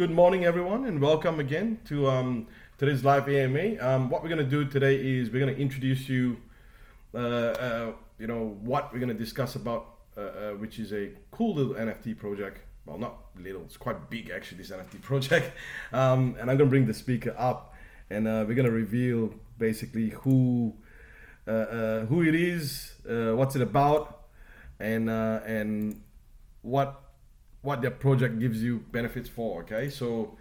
Good morning, everyone, and welcome again to today's live AMA. What we're going to do today is we're going to introduce you, what we're going to discuss about, which is a cool little NFT project. Well, not little; it's quite big actually. This NFT project, and I'm going to bring the speaker up, and we're going to reveal basically who it is, what's it about, and what their project gives you benefits for. Okay, so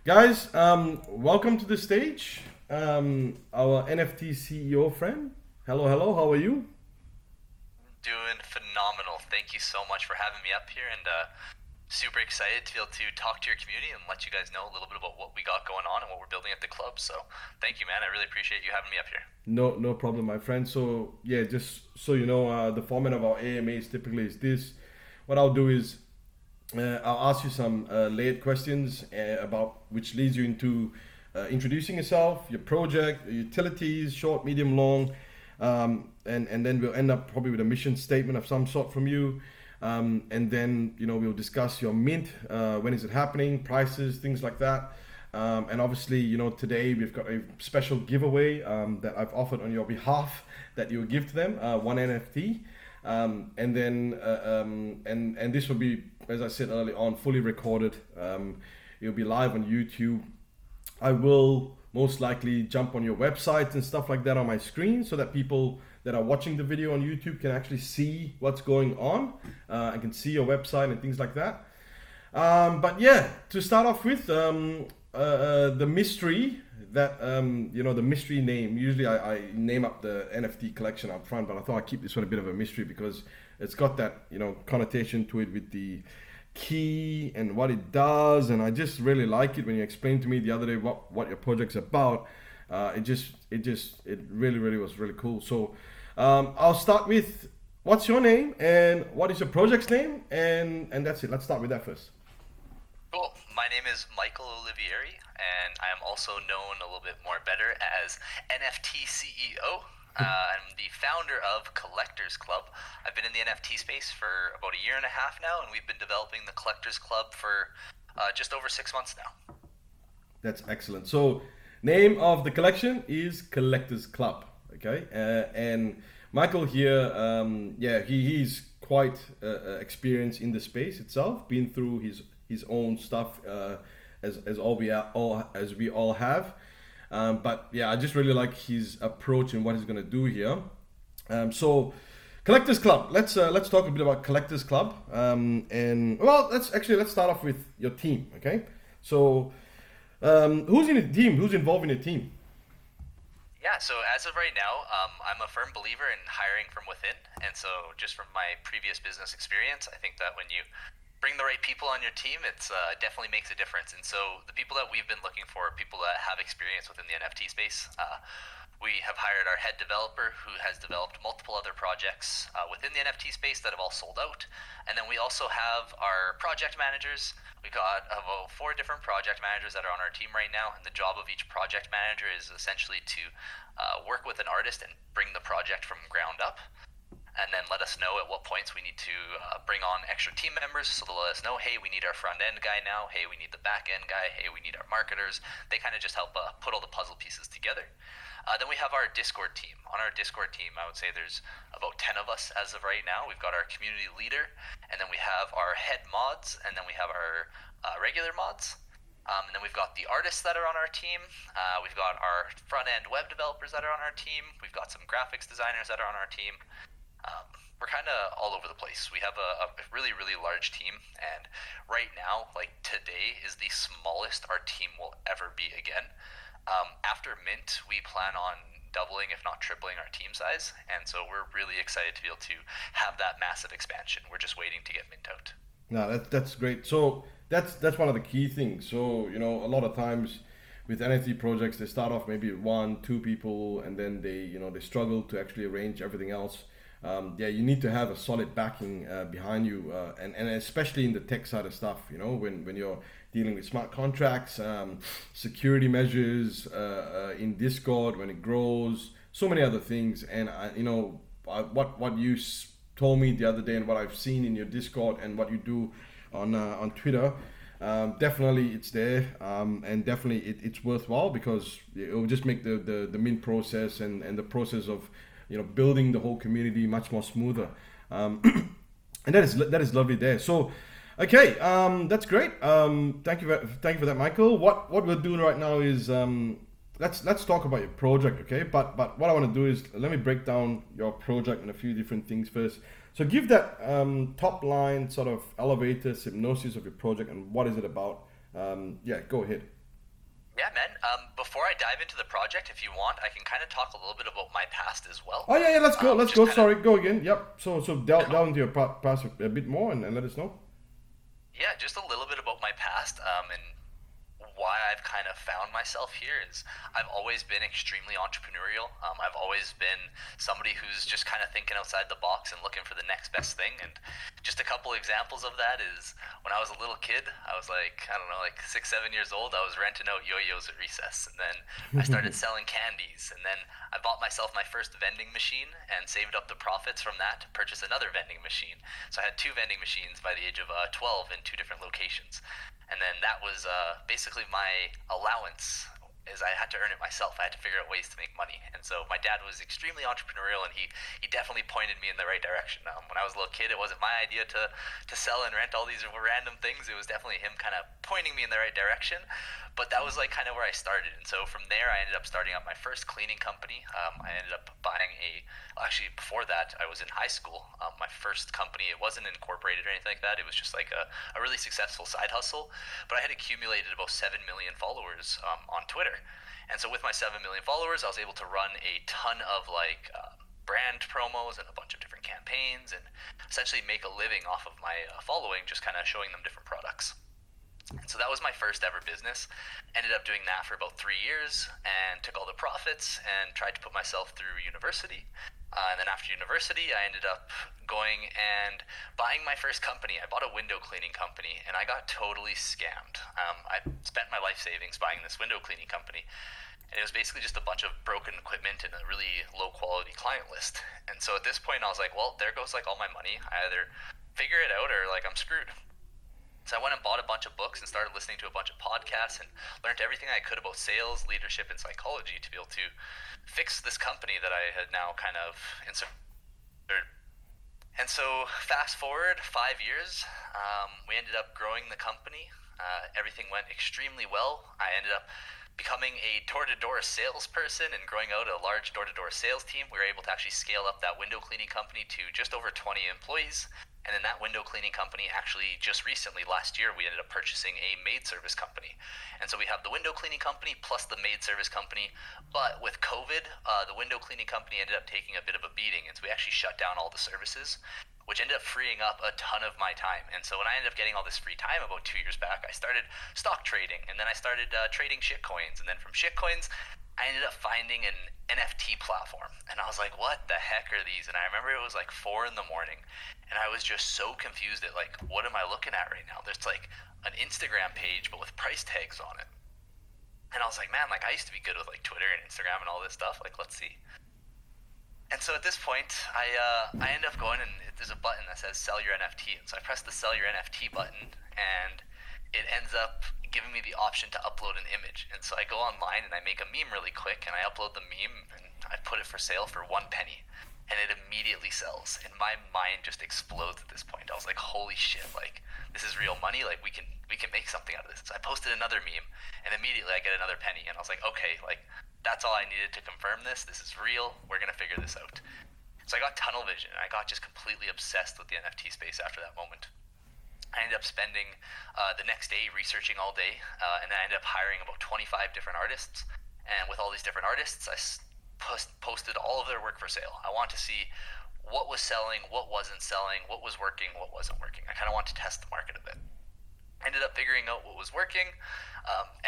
guys, welcome to the stage. Our NFT CEO friend. Hello, hello. How are you? Doing phenomenal. Thank you so much for having me up here, and super excited to be able to talk to your community and let you guys know a little bit about what we got going on and what we're building at the club. So thank you, man. I really appreciate you having me up here. No problem, my friend. So yeah, just so you know, the format of our AMAs typically is this. What I'll do is I'll ask you some layered questions about which leads you into introducing yourself, your project, your utilities, short, medium, long, and then we'll end up probably with a mission statement of some sort from you, and then we'll discuss your mint, when is it happening, prices, things like that, and obviously today we've got a special giveaway that I've offered on your behalf that you'll give to them, one NFT. And then and this will be, as I said earlier on, fully recorded. It'll be live on YouTube. I will most likely jump on your website and stuff like that on my screen so that people that are watching the video on YouTube can actually see what's going on. I can see your website and things like that. But yeah, to start off with, the mystery that the mystery name. Usually I name up the NFT collection up front, but I thought I'd keep this one a bit of a mystery because it's got that connotation to it with the key and what it does, and I just really like it when you explained to me the other day what your project's about. It really was really cool. So I'll start with what's your name and what is your project's name, and that's it. Let's start with that first. Cool. My name is Michael Olivieri, and I am also known a little bit more better as NFT CEO. I'm the founder of Collectors Club. I've been in the NFT space for about a year and a half now, and we've been developing the Collectors Club for just over 6 months now. That's excellent. So, name of the collection is Collectors Club. Okay, and Michael here, he's quite experienced in the space itself, been through his own stuff, as we all have. But yeah, I just really like his approach and what he's gonna do here. So, Collectors Club. Let's talk a bit about Collectors Club. And well, let's start off with your team. Okay. So, who's in the team? Who's involved in the team? Yeah, so as of right now, I'm a firm believer in hiring from within. And so, just from my previous business experience, I think that when you bring the right people on your team, it's definitely makes a difference. And so the people that we've been looking for are people that have experience within the NFT space. We have hired our head developer who has developed multiple other projects within the NFT space that have all sold out. And then we also have our project managers. We got about 4 different project managers that are on our team right now. And the job of each project manager is essentially to work with an artist and bring the project from ground up, and then let us know at what points we need to bring on extra team members. So they'll let us know, hey, we need our front end guy now. Hey, we need the back end guy. Hey, we need our marketers. They kind of just help put all the puzzle pieces together. Then we have our Discord team. On our Discord team, I would say there's about 10 of us as of right now. We've got our community leader, and then we have our head mods, and then we have our regular mods. And then we've got the artists that are on our team. We've got our front end web developers that are on our team. We've got some graphics designers that are on our team. We're kind of all over the place. We have a really, really large team, and right now, like today, is the smallest our team will ever be again. After Mint, we plan on doubling, if not tripling, our team size, and so we're really excited to be able to have that massive expansion. We're just waiting to get Mint out. No, that's great. So that's one of the key things. So a lot of times with NFT projects, they start off maybe one, two people, and then they struggle to actually arrange everything else. You need to have a solid backing behind you, and especially in the tech side of stuff. When you're dealing with smart contracts, security measures in Discord when it grows, so many other things. And what you told me the other day, and what I've seen in your Discord, and what you do on Twitter. definitely it's there, and definitely it's worthwhile because it will just make the mint process and the process of building the whole community much more smoother. And that is lovely there. So, okay, that's great. Thank you for that, Michael. What we're doing right now is let's talk about your project, okay? But what I want to do is let me break down your project and a few different things first. So give that top line sort of elevator hypnosis of your project and what is it about. Yeah, go ahead. Yeah, man. Before I dive into the project, if you want, I can kind of talk a little bit about my past as well. Oh yeah, yeah. Let's go. Let's Just go. kind of, Sorry, go again. Yep. So delve no, into your past a bit more and let us know. yeah, just a little bit about my past, and why I've kind of found myself here is I've always been extremely entrepreneurial. I've always been somebody who's just kind of thinking outside the box and looking for the next best thing. And just a couple examples of that is when I was a little kid, I was like, I don't know, like 6, 7 years old, I was renting out yo-yos at recess. And then I started selling candies. And then I bought myself my first vending machine and saved up the profits from that to purchase another vending machine. So I had two vending machines by the age of 12 in two different locations. And then that was basically my allowance is I had to earn it myself. I had to figure out ways to make money. And so my dad was extremely entrepreneurial and he definitely pointed me in the right direction. When I was a little kid, it wasn't my idea to sell and rent all these random things. It was definitely him kind of pointing me in the right direction. But that was like kind of where I started. And so from there, I ended up starting up my first cleaning company. I ended up buying actually before that, I was in high school. My first company, it wasn't incorporated or anything like that. It was just like a really successful side hustle. But I had accumulated about 7 million followers on Twitter. And so with my 7 million followers, I was able to run a ton of like brand promos and a bunch of different campaigns and essentially make a living off of my following, just kind of showing them different products. And so that was my first ever business. Ended up doing that for about 3 years and took all the profits and tried to put myself through university. And then after university, I ended up going and buying my first company. I bought a window cleaning company and I got totally scammed. I spent my life savings buying this window cleaning company. And it was basically just a bunch of broken equipment and a really low quality client list. And so at this point, I was like, well, there goes like all my money. I either figure it out or like I'm screwed. So I went and bought a bunch of books and started listening to a bunch of podcasts and learned everything I could about sales, leadership, and psychology to be able to fix this company that I had now kind of inserted. And so fast forward 5 years, we ended up growing the company. Everything went extremely well. I ended up becoming a door-to-door salesperson and growing out a large door-to-door sales team. We were able to actually scale up that window cleaning company to just over 20 employees. And then that window cleaning company actually just recently, last year, we ended up purchasing a maid service company. And so we have the window cleaning company plus the maid service company. But with COVID, the window cleaning company ended up taking a bit of a beating. And so we actually shut down all the services, which ended up freeing up a ton of my time. And so when I ended up getting all this free time about 2 years back, I started stock trading. And then I started trading shit coins. And then from shit coins, I ended up finding an NFT platform. And I was like, what the heck are these? And I remember it was like 4 in the morning. And I was just so confused at like, what am I looking at right now? There's like an Instagram page, but with price tags on it. And I was like, man, like I used to be good with like Twitter and Instagram and all this stuff. Like, let's see. And so at this point, I end up going and there's a button that says sell your NFT. And so I press the sell your NFT button and it ends up giving me the option to upload an image. And so I go online and I make a meme really quick and I upload the meme and I put it for sale for 1 penny. And it immediately sells. And my mind just explodes at this point. I was like, holy shit, like this is real money. Like we can make something out of this. So I posted another meme and immediately I get another penny. And I was like, okay, like that's all I needed to confirm this. This is real. We're gonna figure this out. So I got tunnel vision and I got just completely obsessed with the NFT space after that moment. I ended up spending the next day researching all day, and then I ended up hiring about 25 different artists. And with all these different artists, I posted all of their work for sale. I want to see what was selling, what wasn't selling, what was working, what wasn't working. I kind of want to test the market a bit. Ended up figuring out what was working,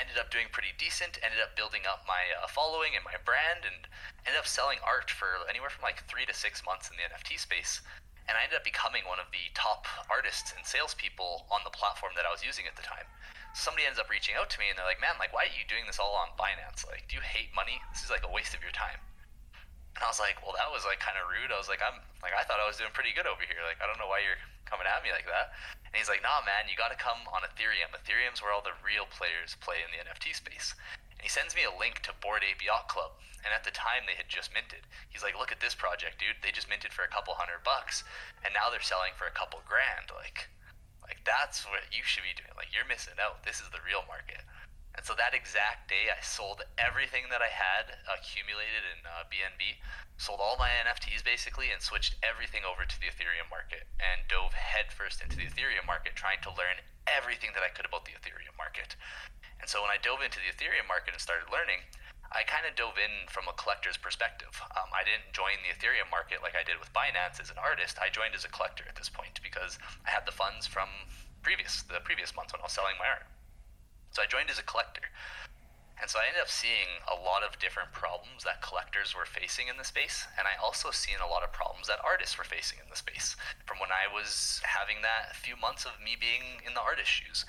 ended up doing pretty decent, ended up building up my following and my brand, and ended up selling art for anywhere from like 3 to 6 months in the NFT space. And I ended up becoming one of the top artists and salespeople on the platform that I was using at the time. Somebody ends up reaching out to me and they're like, man, like, why are you doing this all on Binance? Like, do you hate money? This is like a waste of your time. And I was like, well, that was like kind of rude. I was like, I thought I was doing pretty good over here. Like, I don't know why you're coming at me like that. And he's like, nah, man, you got to come on Ethereum. Ethereum's where all the real players play in the NFT space. And he sends me a link to Bored Ape Yacht Club. And at the time, they had just minted. He's like, look at this project, dude. They just minted for a couple $100, and now they're selling for a couple grand. Like that's what you should be doing. Like, you're missing out. This is the real market. And so that exact day, I sold everything that I had accumulated in BNB, sold all my NFTs basically, and switched everything over to the Ethereum market and dove headfirst into the Ethereum market, trying to learn everything that I could about the Ethereum market. And so when I dove into the Ethereum market and started learning, I kind of dove in from a collector's perspective. I didn't join the Ethereum market like I did with Binance as an artist. I joined as a collector at this point because I had the funds from the previous months when I was selling my art. So I joined as a collector. And so I ended up seeing a lot of different problems that collectors were facing in the space. And I also seen a lot of problems that artists were facing in the space from when I was having that few months of me being in the artist shoes.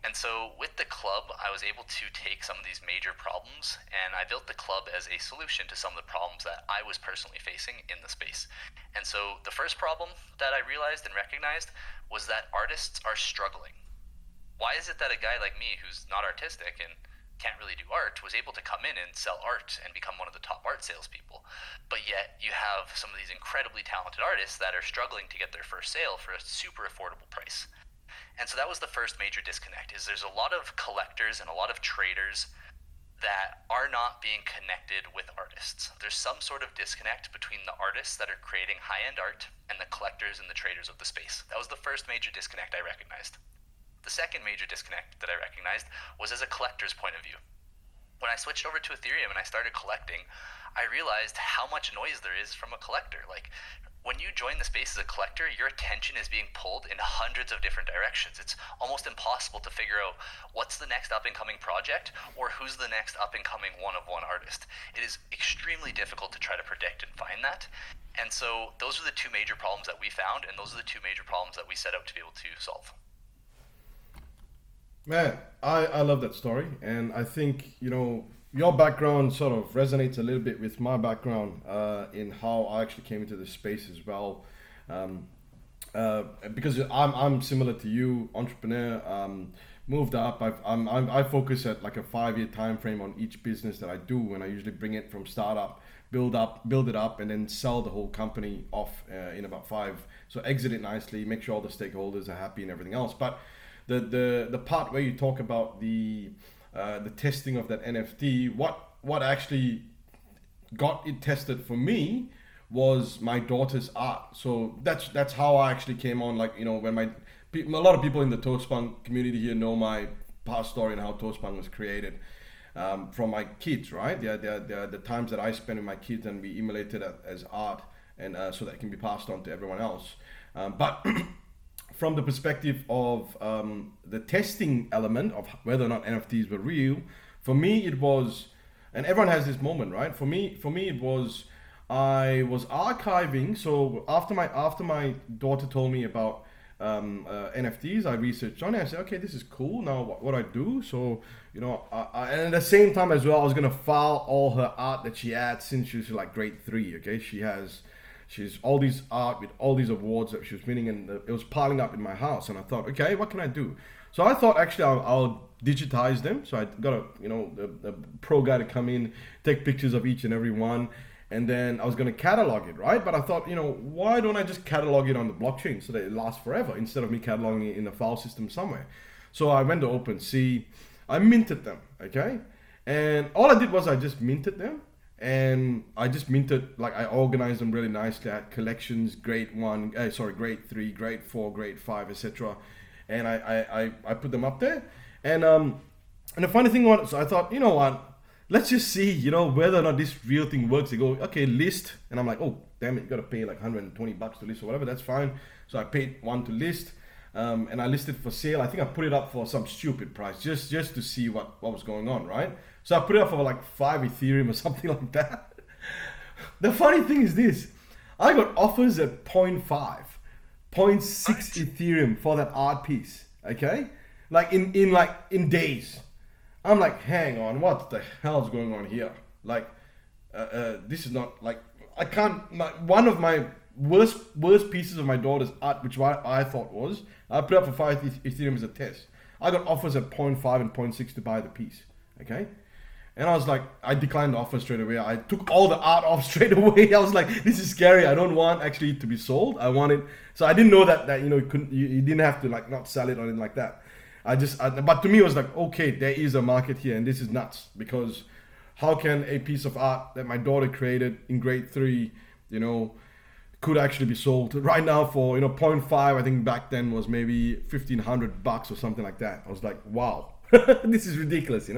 And so with the club, I was able to take some of these major problems, and I built the club as a solution to some of the problems that I was personally facing in the space. And so the first problem that I realized and recognized was that artists are struggling. Why is it that a guy like me, who's not artistic and can't really do art, was able to come in and sell art and become one of the top art salespeople? But yet you have some of these incredibly talented artists that are struggling to get their first sale for a super affordable price. And so that was the first major disconnect, is there's a lot of collectors and a lot of traders that are not being connected with artists. There's some sort of disconnect between the artists that are creating high-end art and the collectors and the traders of the space. That was the first major disconnect I recognized. The second major disconnect that I recognized was as a collector's point of view. When I switched over to Ethereum and I started collecting, I realized how much noise there is from a collector. Like, when you join the space as a collector, your attention is being pulled in hundreds of different directions. It's almost impossible to figure out what's the next up-and-coming project or who's the next up-and-coming one-of-one artist. It is extremely difficult to try to predict and find that. And so those are the two major problems that we found, and those are the two major problems that we set out to be able to solve. Man, I love that story, and I think, your background sort of resonates a little bit with my background in how I actually came into this space as well. Because I'm similar to you, entrepreneur, moved up. I focus at like a 5-year time frame on each business that I do, and I usually bring it from startup, build it up, and then sell the whole company off in about 5. So exit it nicely, make sure all the stakeholders are happy and everything else. But the part where you talk about the testing of that NFT, what actually got it tested for me was my daughter's art. So that's how I actually came on. Like, when a lot of people in the ToastPunk community here know my past story and how ToastPunk was created from my kids, right? The times that I spent with my kids, and we emulated it as art, and so that it can be passed on to everyone else. But from the perspective of the testing element of whether or not NFTs were real, for me it was, and everyone has this moment, right? For me it was, I was archiving. So after my daughter told me about NFTs, I researched on it. I said, okay, this is cool. Now what I do? So and at the same time as well, I was gonna file all her art that she had since she was like grade 3. Okay, she's all these art with all these awards that she was winning, and it was piling up in my house. And I thought, okay, what can I do? So I thought, actually, I'll digitize them. So I got a pro guy to come in, take pictures of each and every one, and then I was going to catalog it, right? But I thought, why don't I just catalog it on the blockchain so that it lasts forever instead of me cataloging it in a file system somewhere? So I went to OpenSea, I minted them, okay? And all I did was I just minted them. And I just minted, like, I organized them really nicely. I had collections, grade 1, grade 3, grade 4, grade 5, etc. And I put them up there. And the funny thing was, so I thought, let's just see, whether or not this real thing works. They go, okay, list. And I'm like, oh, damn it, you got to pay like $120 to list or whatever. That's fine. So I paid $1 to list. And I listed for sale. I think I put it up for some stupid price just to see what was going on, right? So I put it up for like 5 Ethereum or something like that. The funny thing is this: I got offers at 0.5, 0.6 Ethereum for that art piece. Okay, like in days. I'm like, hang on, what the hell's going on here? Like, this is not like, I can't. One of my worst pieces of my daughter's art, which I thought was, I put up for 5 Ethereum as a test. I got offers at point 0.5 and point 0.6 to buy the piece. Okay. And I was like, I declined the offer straight away. I took all the art off straight away. I was like, this is scary. I don't want actually to be sold. I want it. So I didn't know that you didn't have to like not sell it or anything like that. But to me it was like, okay, there is a market here, and this is nuts, because how can a piece of art that my daughter created in grade 3, you know, could actually be sold right now for point 0.5? I think back then was maybe $1,500 or something like that. I was like, wow, this is ridiculous.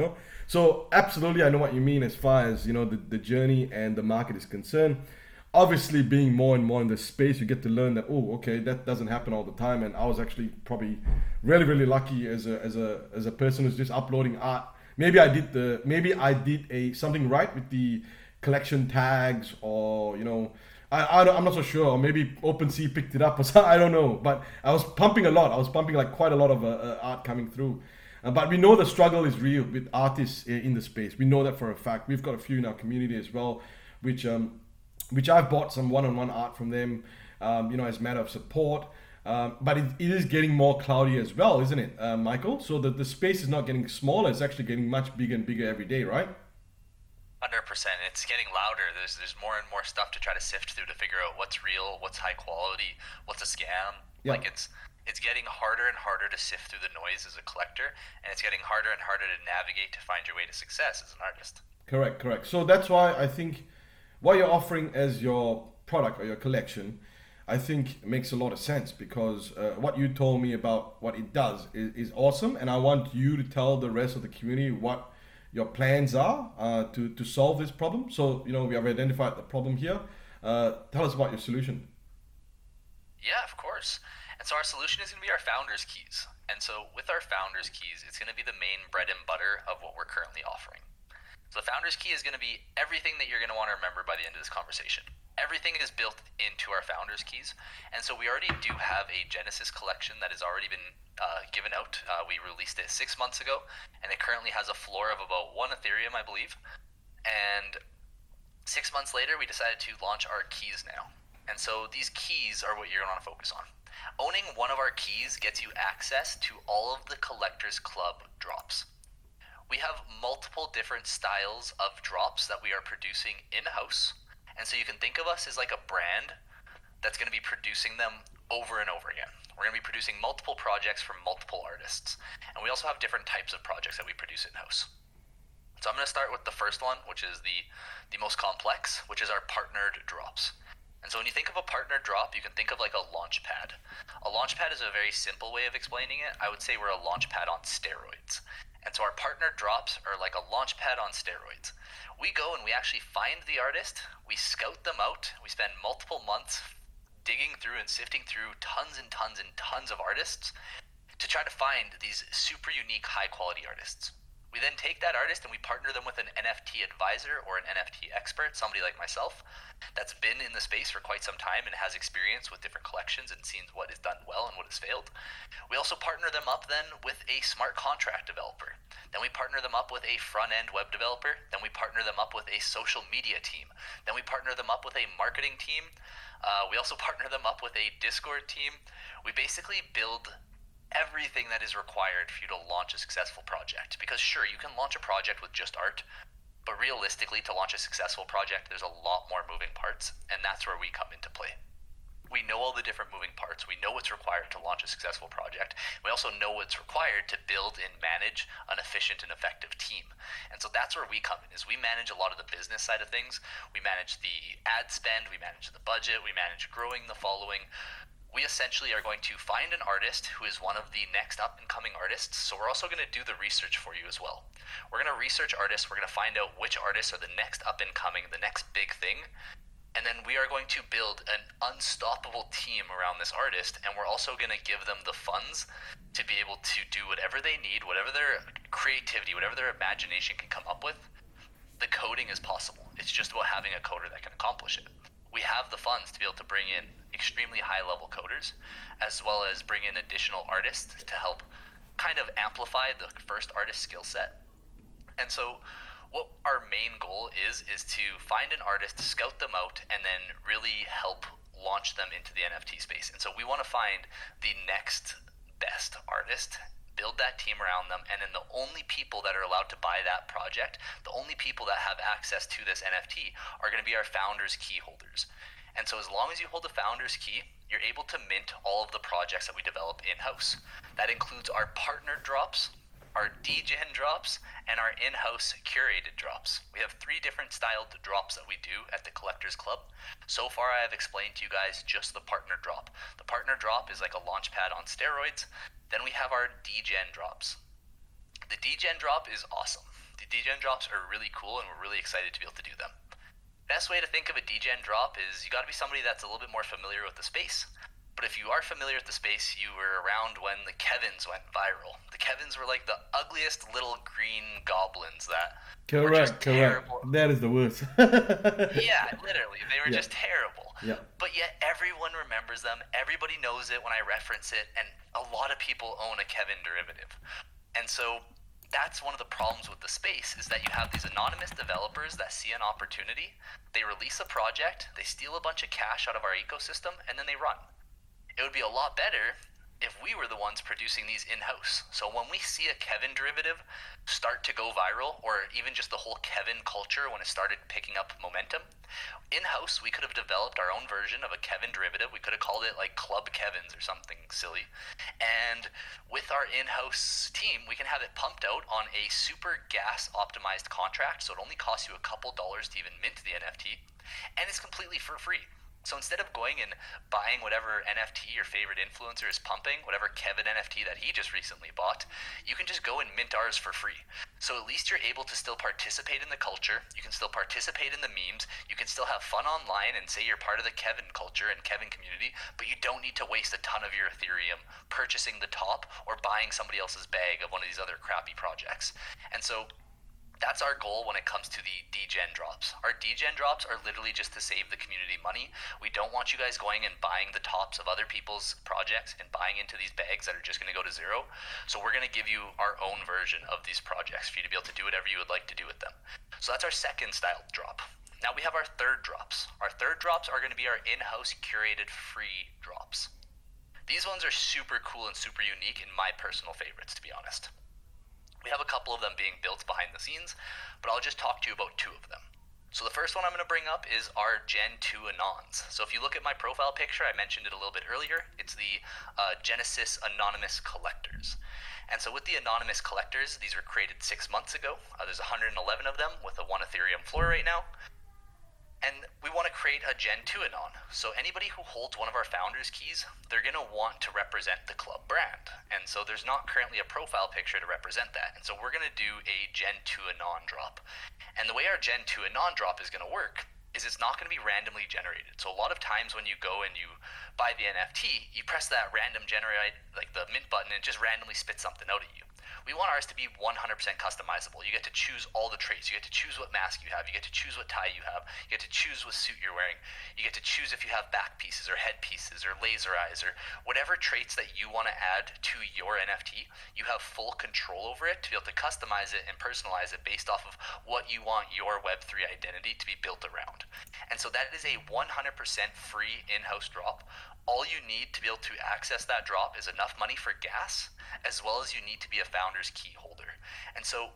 So absolutely, I know what you mean as far as the journey and the market is concerned. Obviously, being more and more in the space, you get to learn that, oh, okay, that doesn't happen all the time. And I was actually probably really, really lucky as a person who's just uploading art. Maybe I did a something right with the collection tags, or I'm not so sure. Or maybe OpenSea picked it up or something. I don't know. But I was pumping a lot. I was pumping like quite a lot of art coming through. But we know the struggle is real with artists in the space. We know that for a fact. We've got a few in our community as well, which I've bought some one-on-one art from them, as a matter of support. But it is getting more cloudy as well, isn't it, Michael? So the space is not getting smaller; it's actually getting much bigger and bigger every day, right? 100%. It's getting louder. There's more and more stuff to try to sift through to figure out what's real, what's high quality, what's a scam. Yeah. Like it's getting harder and harder to sift through the noise as a collector, and it's getting harder and harder to navigate to find your way to success as an artist. Correct. So that's why I think what you're offering as your product or your collection, I think makes a lot of sense, because what you told me about what it does is awesome, and I want you to tell the rest of the community what your plans are to solve this problem. So we have identified the problem here. Tell us about your solution. Yeah, of course. And so our solution is going to be our founders keys. And so with our founders keys, it's going to be the main bread and butter of what we're currently offering. So the founders key is going to be everything that you're going to want to remember by the end of this conversation. Everything is built into our founders keys. And so we already do have a Genesis collection that has already been given out. We released it 6 months ago, and it currently has a floor of about 1 Ethereum, I believe. And 6 months later, we decided to launch our keys now. And so these keys are what you're going to want to focus on. Owning one of our keys gets you access to all of the Collectors Club drops. We have multiple different styles of drops that we are producing in-house. And so you can think of us as like a brand that's going to be producing them over and over again. We're going to be producing multiple projects from multiple artists. And we also have different types of projects that we produce in-house. So I'm going to start with the first one, which is the most complex, which is our partnered drops. And so when you think of a partner drop, you can think of like a launch pad. A launch pad is a very simple way of explaining it. I would say we're a launch pad on steroids. And so our partner drops are like a launch pad on steroids. We go and we actually find the artist, we scout them out, we spend multiple months digging through and sifting through tons and tons and tons of artists to try to find these super unique high quality artists. We then take that artist and we partner them with an NFT advisor or an NFT expert, somebody like myself, that's been in the space for quite some time and has experience with different collections and seen what is done well and what has failed. We also partner them up then with a smart contract developer. Then we partner them up with a front-end web developer. Then we partner them up with a social media team. Then we partner them up with a marketing team. We also partner them up with a Discord team. We basically build everything that is required for you to launch a successful project. Because sure, you can launch a project with just art, but realistically, to launch a successful project, there's a lot more moving parts, and that's where we come into play. We know all the different moving parts. We know what's required to launch a successful project. We also know what's required to build and manage an efficient and effective team. And so that's where we come in, is we manage a lot of the business side of things. We manage the ad spend, we manage the budget, we manage growing the following. We essentially are going to find an artist who is one of the next up and coming artists. So we're also going to do the research for you as well. We're going to research artists. We're going to find out which artists are the next up and coming, the next big thing. And then we are going to build an unstoppable team around this artist. And we're also going to give them the funds to be able to do whatever they need, whatever their creativity, whatever their imagination can come up with. The coding is possible. It's just about having a coder that can accomplish it. We have the funds to be able to bring in extremely high-level coders, as well as bring in additional artists to help kind of amplify the first artist skill set. And so what our main goal is to find an artist, scout them out, and then really help launch them into the NFT space. And so we want to find the next best artist, build that team around them, and then the only people that are allowed to buy that project, the only people that have access to this NFT are going to be our founders' key holders. And so as long as you hold the founder's key, you're able to mint all of the projects that we develop in-house. That includes our partner drops, our degen drops, and our in-house curated drops. We have 3 different styled drops that we do at the Collectors Club. So far I have explained to you guys just the partner drop. The partner drop is like a launch pad on steroids. Then we have our degen drops. The degen drop is awesome. The degen drops are really cool, and we're really excited to be able to do them. Best way to think of a degen drop is you got to be somebody that's a little bit more familiar with the space. But if you are familiar with the space, you were around when the Kevins went viral. The Kevins were like the ugliest little green goblins that were just terrible. That is the worst. Yeah, literally. They were just terrible. Yeah. But yet everyone remembers them. Everybody knows it when I reference it. And a lot of people own a Kevin derivative. And so that's one of the problems with the space, is that you have these anonymous developers that see an opportunity. They release a project, they steal a bunch of cash out of our ecosystem, and then they run. It would be a lot better if we were the ones producing these in-house. So when we see a Kevin derivative start to go viral, or even just the whole Kevin culture when it started picking up momentum, in-house we could have developed our own version of a Kevin derivative. We could have called it like Club Kevins or something silly. And with our in-house team, we can have it pumped out on a super gas optimized contract, so it only costs you a couple dollars to even mint the NFT, and it's completely for free. So instead of going and buying whatever NFT your favorite influencer is pumping, whatever Kevin NFT that he just recently bought, you can just go and mint ours for free. So at least you're able to still participate in the culture, you can still participate in the memes, you can still have fun online and say you're part of the Kevin culture and Kevin community, but you don't need to waste a ton of your Ethereum purchasing the top or buying somebody else's bag of one of these other crappy projects. And so that's our goal when it comes to the degen drops. Our degen drops are literally just to save the community money. We don't want you guys going and buying the tops of other people's projects and buying into these bags that are just going to go to zero. So we're going to give you our own version of these projects for you to be able to do whatever you would like to do with them. So that's our second style drop. Now we have our third drops. Our third drops are going to be our in-house curated free drops. These ones are super cool and super unique, and my personal favorites, to be honest. We have a couple of them being built behind the scenes, but I'll just talk to you about 2 of them. So the first one I'm going to bring up is our Gen 2 Anons. So if you look at my profile picture, I mentioned it a little bit earlier, it's the Genesis Anonymous Collectors. And so with the Anonymous Collectors, these were created 6 months ago. There's 111 of them with a 1 Ethereum floor right now. And we want to create a Gen 2 Anon. So anybody who holds one of our founders' keys, they're going to want to represent the club brand. And so there's not currently a profile picture to represent that. And so we're going to do a Gen 2 Anon drop. And the way our Gen 2 Anon drop is going to work is it's not going to be randomly generated. So a lot of times when you go and you buy the NFT, you press that random generate, like the mint button, and it just randomly spits something out at you. We want ours to be 100% customizable. You get to choose all the traits. You get to choose what mask you have. You get to choose what tie you have. You get to choose what suit you're wearing. You get to choose if you have back pieces or head pieces or laser eyes or whatever traits that you want to add to your NFT. You have full control over it to be able to customize it and personalize it based off of what you want your Web3 identity to be built around. And so that is a 100% free in-house drop. All you need to be able to access that drop is enough money for gas, as well as you need to be a founder's key holder. And so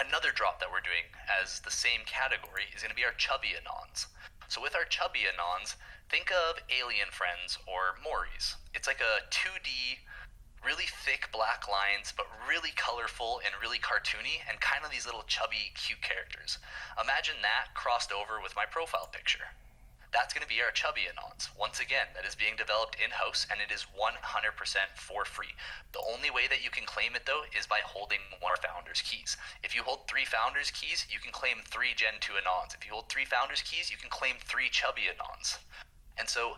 another drop that we're doing as the same category is going to be our Chubby Anons. So with our Chubby Anons, think of Alien Friends or Maury's. It's like a 2D, really thick black lines, but really colorful and really cartoony, and kind of these little chubby, cute characters. Imagine that crossed over with my profile picture. That's going to be our Chubby Anons. Once again, that is being developed in-house, and it is 100% for free. The only way that you can claim it, though, is by holding one founder's keys. If you hold 3 founders' keys, you can claim 3 Gen 2 Anons. If you hold 3 founders' keys, you can claim 3 Chubby Anons. And so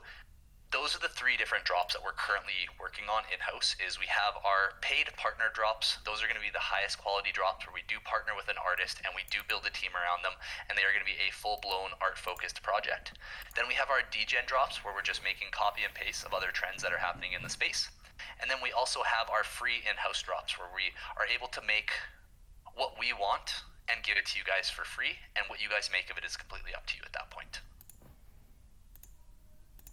those are the 3 different drops that we're currently working on in-house. Is we have our paid partner drops. Those are going to be the highest quality drops where we do partner with an artist and we do build a team around them, and they are going to be a full-blown art-focused project. Then we have our degen drops where we're just making copy and paste of other trends that are happening in the space. And then we also have our free in-house drops where we are able to make what we want and give it to you guys for free, and what you guys make of it is completely up to you at that point.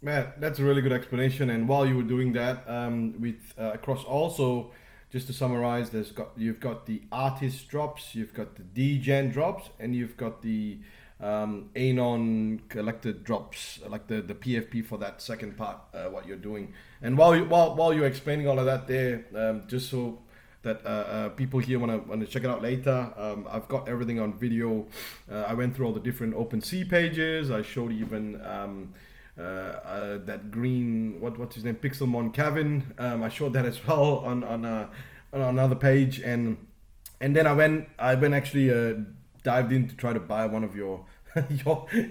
Man, that's a really good explanation. And while you were doing that, with across also, just to summarize, you've got the artist drops, you've got the degen drops, and you've got the anon collected drops, like the PFP for that second part, what you're doing. And while you're explaining all of that there, just so that people here want to check it out later. I've got everything on video. I went through all the different OpenSea pages. I showed even that green, what's his name, Pixelmon Kevin. I showed that as well on another page, and then I went actually dived in to try to buy one of your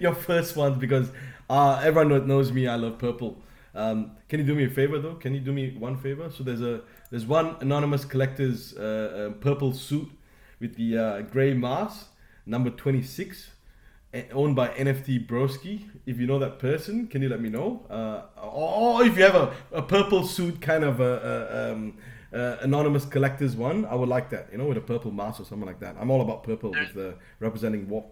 your first ones, because everyone that knows me, I love purple. Can you do me a favor though? Can you do me one favor? So there's one anonymous collector's purple suit with the gray mask, number 26, owned by NFT Broski. If you know that person, can you let me know? Or if you have a purple suit kind of anonymous collector's one, I would like that. You know, with a purple mask or something like that. I'm all about purple with representing WAP.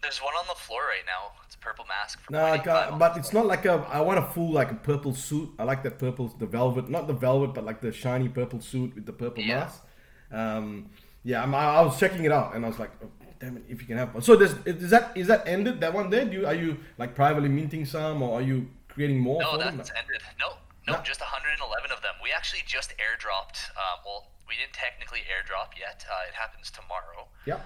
There's one on the floor right now. It's a purple mask for No, but it's not like I want a full like a purple suit. I like that purple, the velvet, not the velvet, but like the shiny purple suit with the purple mask. Yeah, I was checking it out and I was like, oh, damn it, if you can have one. So is that ended? That one there? Are you like privately minting some, or are you creating more? No, for that's them? ended. No, just 111 of them. We actually just airdropped. Well, we didn't technically airdrop yet. It happens tomorrow. Yeah.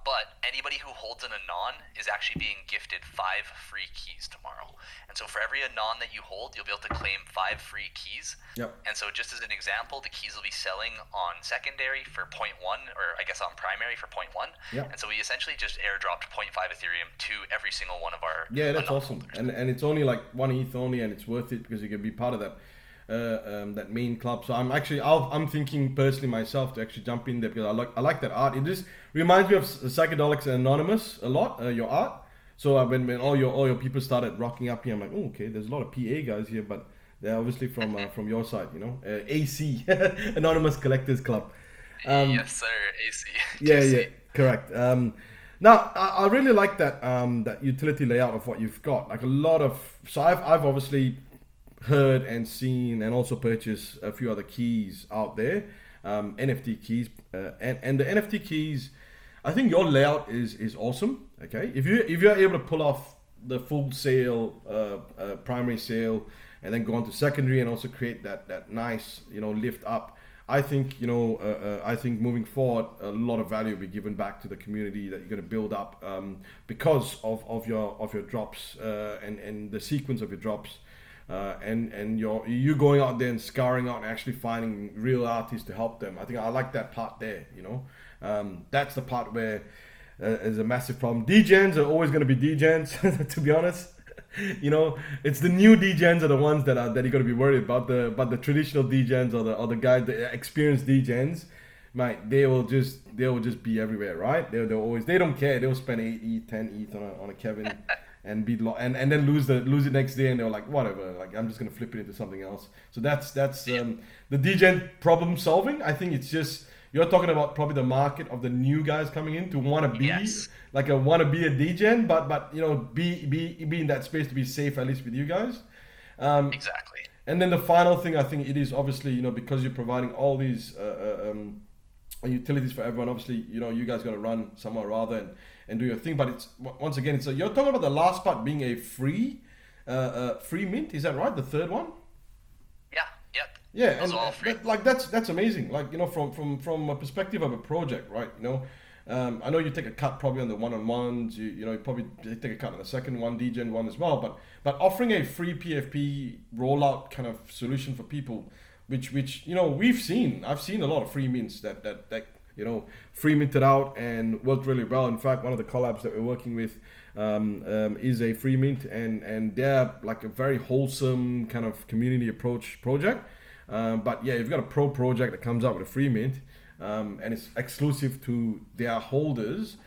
But anybody who holds an anon is actually being gifted 5 free keys tomorrow. And so for every anon that you hold, you'll be able to claim 5 free keys. Yep. And so just as an example, the keys will be selling on secondary for 0.1, or I guess on primary for 0.1. Yep. And so we essentially just airdropped 0.5 Ethereum to every single one of our Yeah, that's anon awesome. holders. And it's only like 1 ETH only, and it's worth it because you can be part of that. That main club. So I'm thinking personally myself to actually jump in there, because I like that art. It just reminds me of Psychedelics Anonymous a lot. Your art. So when all your people started rocking up here, I'm like, oh, okay, there's a lot of PA guys here, but they're obviously from your side, you know, AC Anonymous Collectors Club. Yes, sir. AC. Yeah, correct. Now I really like that utility layout of what you've got. Like a lot of, so I've obviously heard and seen and also purchased a few other keys out there, NFT keys, and the NFT keys, I think your layout is awesome. Okay, if you're able to pull off the full sale, primary sale, and then go on to secondary and also create that nice, you know, lift up, I think, you know, I think moving forward, a lot of value will be given back to the community that you're going to build up, because of your drops, and the sequence of your drops. And you going out there and scouring out and actually finding real artists to help them. I think I like that part there. You know, that's the part where is a massive problem. Degens are always going to be degens, to be honest. You know, it's the new degens are the ones that you're going to be worried about. The traditional degens or the guys, the experienced degens, mate, they will just be everywhere, right? They'll always, they don't care. They'll spend 8 ETH, 10 ETH on a Kevin. And and then lose it next day, and they're like, whatever, like I'm just gonna flip it into something else. So that's the degen problem solving. I think it's just, you're talking about probably the market of the new guys coming in to want to be a degen, but you know, be in that space to be safe, at least with you guys. Exactly. And then the final thing, I think it is obviously, you know, because you're providing all these utilities for everyone. Obviously, you know, you guys got to run somewhere rather and do your thing. But it's, once again, it's you're talking about the last part being a free mint. Is that right? The third one. Yeah. Yep. Yeah, Those and are all free. that's amazing. Like, you know, from a perspective of a project, right? You know, I know you take a cut probably on the one-on-ones. You know, you probably take a cut on the second one, degen one as well. But offering a free PFP rollout kind of solution for people, which you know, I've seen a lot of free mints that you know, free minted out and worked really well. In fact, one of the collabs that we're working with is a free mint, and they're like a very wholesome kind of community approach project. But yeah, you've got a pro project that comes out with a free mint, and it's exclusive to their holders.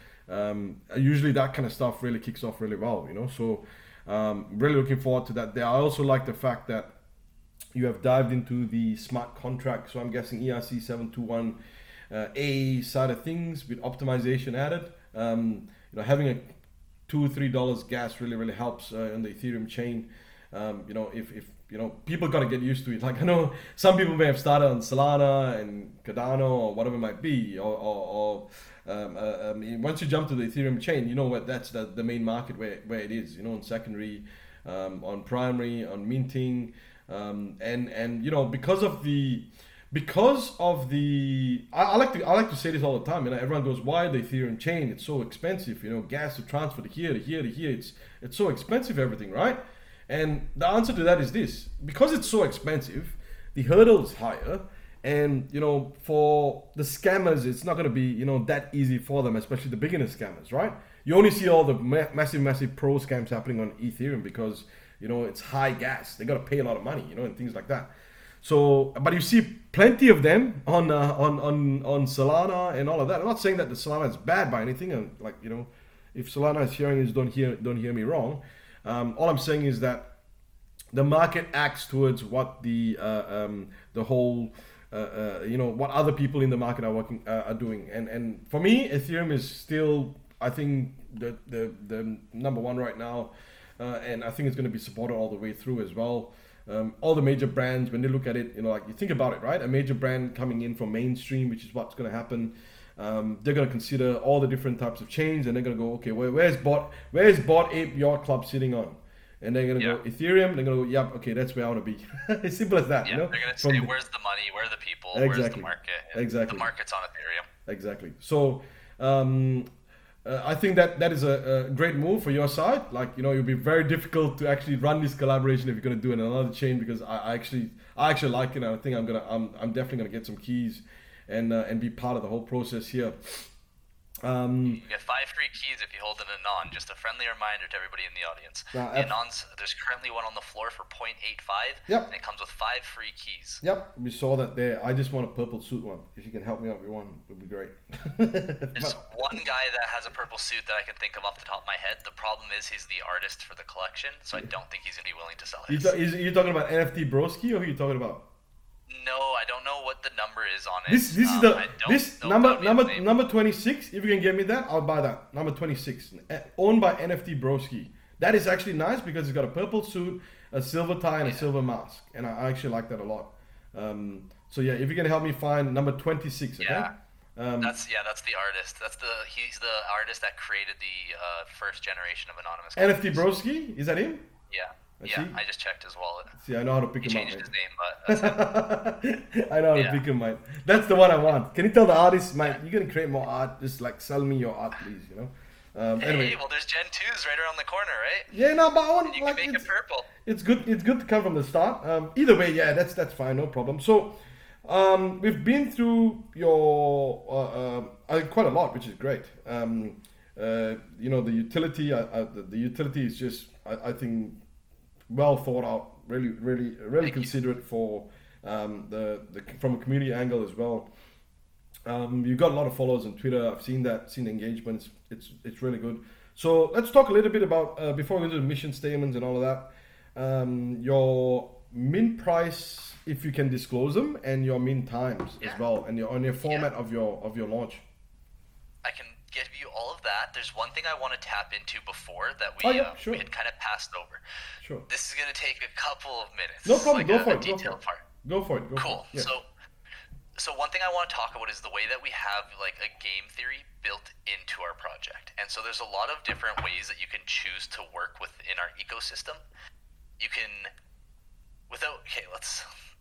Usually that kind of stuff really kicks off really well, you know. So really looking forward to that. I also like the fact that you have dived into the smart contract. So I'm guessing ERC 721 A side of things with optimization added. You know, having a $2 or $3 gas really helps on the Ethereum chain. If people got to get used to it. Like I know some people may have started on Solana and Cardano or whatever it might be, once you jump to the Ethereum chain, you know what that's the main market where it is. On secondary, on primary, on minting, and I like to say this all the time. Everyone goes, why the Ethereum chain? It's so expensive. Gas to transfer to here to here to here. It's so expensive, everything, right? And the answer to that is this: because it's so expensive, the hurdle is higher, and for the scammers, it's not going to be that easy for them, especially the beginner scammers, right? You only see all the massive pro scams happening on Ethereum because it's high gas. They got to pay a lot of money, and things like that. So, but you see plenty of them on Solana and all of that. I'm not saying that the Solana is bad by anything. And if Solana is hearing this, don't hear me wrong. All I'm saying is that the market acts towards what the whole what other people in the market are doing. And for me, Ethereum is still, I think, the number one right now, and I think it's going to be supported all the way through as well. All the major brands, when they look at it, like you think about it, right? A major brand coming in from mainstream, which is what's going to happen. They're going to consider all the different types of chains, and they're going to go, okay, where's Bot Ape Yacht Club sitting on? And they're going to go Ethereum. They're going to go, yep, okay, that's where I want to be. It's simple as that. Yeah, they're going to say, where's the money? Where are the people? Where's the market? And exactly. The market's on Ethereum. Exactly. So I think that is a great move for your side. It'll be very difficult to actually run this collaboration if you're going to do it in another chain, because I actually like it. And I think I'm definitely going to get some keys and be part of the whole process here. You get 5 free keys if you hold an Anon. Just a friendly reminder to everybody in the audience. The Anons, there's currently one on the floor for 0.85. Yep. And it comes with 5 free keys. Yep, we saw that there. I just want a purple suit one. If you can help me out with one, it would be great. There's one guy that has a purple suit that I can think of off the top of my head. The problem is he's the artist for the collection, so I don't think he's going to be willing to sell his. You talking about NFT Broski, or who are you talking about? No, I don't know what the number is on it. This is number 26. If you can get me that, I'll buy that. Number 26, owned by NFT Broski. That is actually nice because it's got a purple suit, a silver tie, and a silver mask, and I actually like that a lot. So yeah, if you can help me find number 26, okay? Yeah. That's the artist. He's the artist that created the first generation of anonymous NFT Broski, is that him? Yeah. I just checked his wallet. See, I know how to pick him up. He changed his name, but that's him. I know how to pick him, mate. That's the one I want. Can you tell the artist, mate, you're going to create more art, just sell me your art, please, Anyway. Hey, well, there's Gen 2s right around the corner, right? Yeah, no, but I want, and you can make it purple. It's good to come from the start. Either way, yeah, that's fine, no problem. So, we've been through your quite a lot, which is great. The utility, the utility is just, I think, well thought out, really considerate for from a community angle as well. You've got a lot of followers on Twitter. I've seen the engagements. It's really good. So let's talk a little bit about before we do the mission statements and all of that. Your mint price, if you can disclose them, and your mint times as well, and your format of your launch. I can give you all of that. There's one thing I want to tap into before that we had kind of passed over. Sure. This is going to take a couple of minutes. No problem. Go for it. Go for it. Cool. Yeah. So one thing I want to talk about is the way that we have a game theory built into our project. And so there's a lot of different ways that you can choose to work within our ecosystem. You can,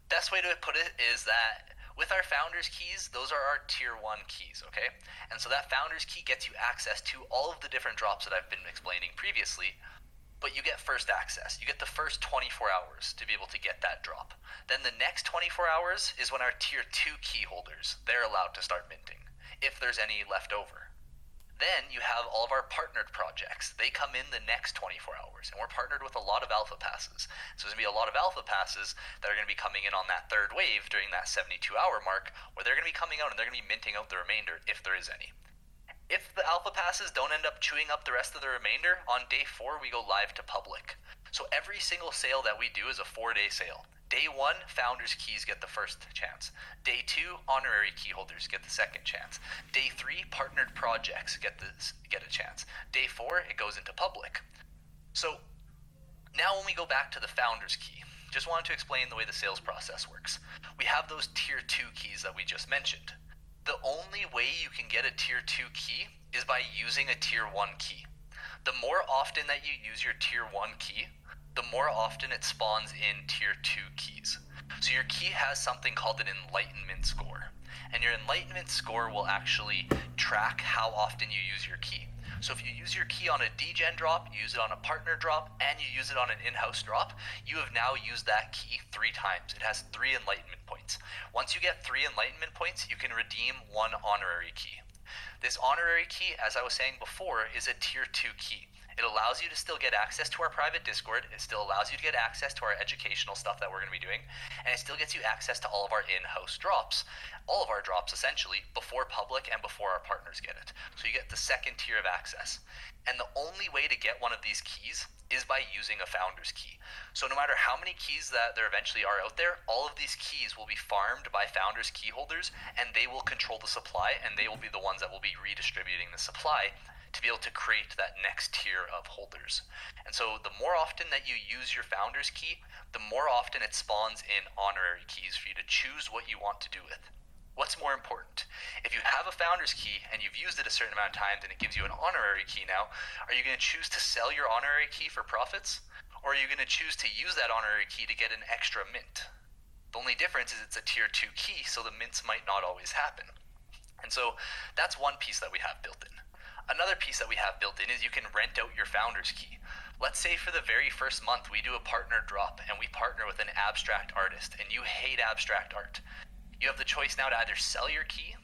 best way to put it is that with our founders keys, those are our tier 1 keys, okay? And so that founders key gets you access to all of the different drops that I've been explaining previously, but you get first access. You get the first 24 hours to be able to get that drop. Then the next 24 hours is when our tier 2 key holders, they're allowed to start minting, if there's any left over. Then you have all of our partnered projects. They come in the next 24 hours, and we're partnered with a lot of alpha passes. So there's going to be a lot of alpha passes that are going to be coming in on that third wave during that 72-hour mark, where they're going to be coming out and they're going to be minting out the remainder, if there is any. If the alpha passes don't end up chewing up the rest of the remainder, on day 4 we go live to public. So every single sale that we do is a 4-day sale. Day 1, founders keys get the first chance. Day 2, honorary key holders get the second chance. Day 3, partnered projects get a chance. Day 4, it goes into public. So Now when we go back to the founder's key, just wanted to explain the way the sales process works. We have those tier 2 keys that we just mentioned. The only way you can get a tier 2 key is by using a tier 1 key. The more often that you use your tier 1 key, the more often it spawns in tier 2 keys. So your key has something called an enlightenment score. And your enlightenment score will actually track how often you use your key. So if you use your key on a degen drop, you use it on a partner drop, and you use it on an in-house drop, you have now used that key 3 times. It has 3 enlightenment points. Once you get 3 enlightenment points, you can redeem 1 honorary key. This honorary key, as I was saying before, is a tier 2 key. It allows you to still get access to our private Discord. It still allows you to get access to our educational stuff that we're going to be doing. And it still gets you access to all of our in-house drops. All of our drops, essentially, before public and before our partners get it. So you get the second tier of access. And the only way to get one of these keys is by using a founder's key. So no matter how many keys that there eventually are out there, all of these keys will be farmed by founders' key holders, and they will control the supply, and they will be the ones that will be redistributing the supply to be able to create that next tier of holders. And so the more often that you use your founder's key, the more often it spawns in honorary keys for you to choose what you want to do with. What's more important? If you have a founder's key and you've used it a certain amount of times and it gives you an honorary key now, are you going to choose to sell your honorary key for profits? Or are you going to choose to use that honorary key to get an extra mint? The only difference is it's a tier 2 key, so the mints might not always happen. And so that's one piece that we have built in. Another piece that we have built in is you can rent out your founder's key. Let's say for the very first month we do a partner drop and we partner with an abstract artist and you hate abstract art. You have the choice now to either sell your key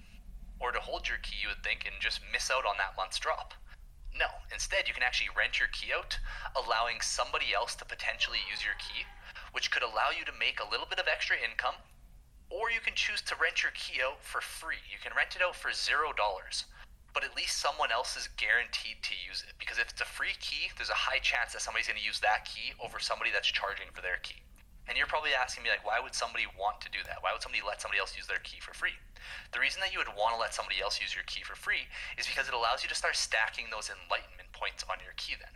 or to hold your key, you would think, and just miss out on that month's drop. No, instead you can actually rent your key out, allowing somebody else to potentially use your key, which could allow you to make a little bit of extra income, or you can choose to rent your key out for free. You can rent it out for $0. But at least someone else is guaranteed to use it. Because if it's a free key, there's a high chance that somebody's going to use that key over somebody that's charging for their key. And you're probably asking me, like, why would somebody want to do that? Why would somebody let somebody else use their key for free? The reason that you would want to let somebody else use your key for free is because it allows you to start stacking those enlightenment points on your key then.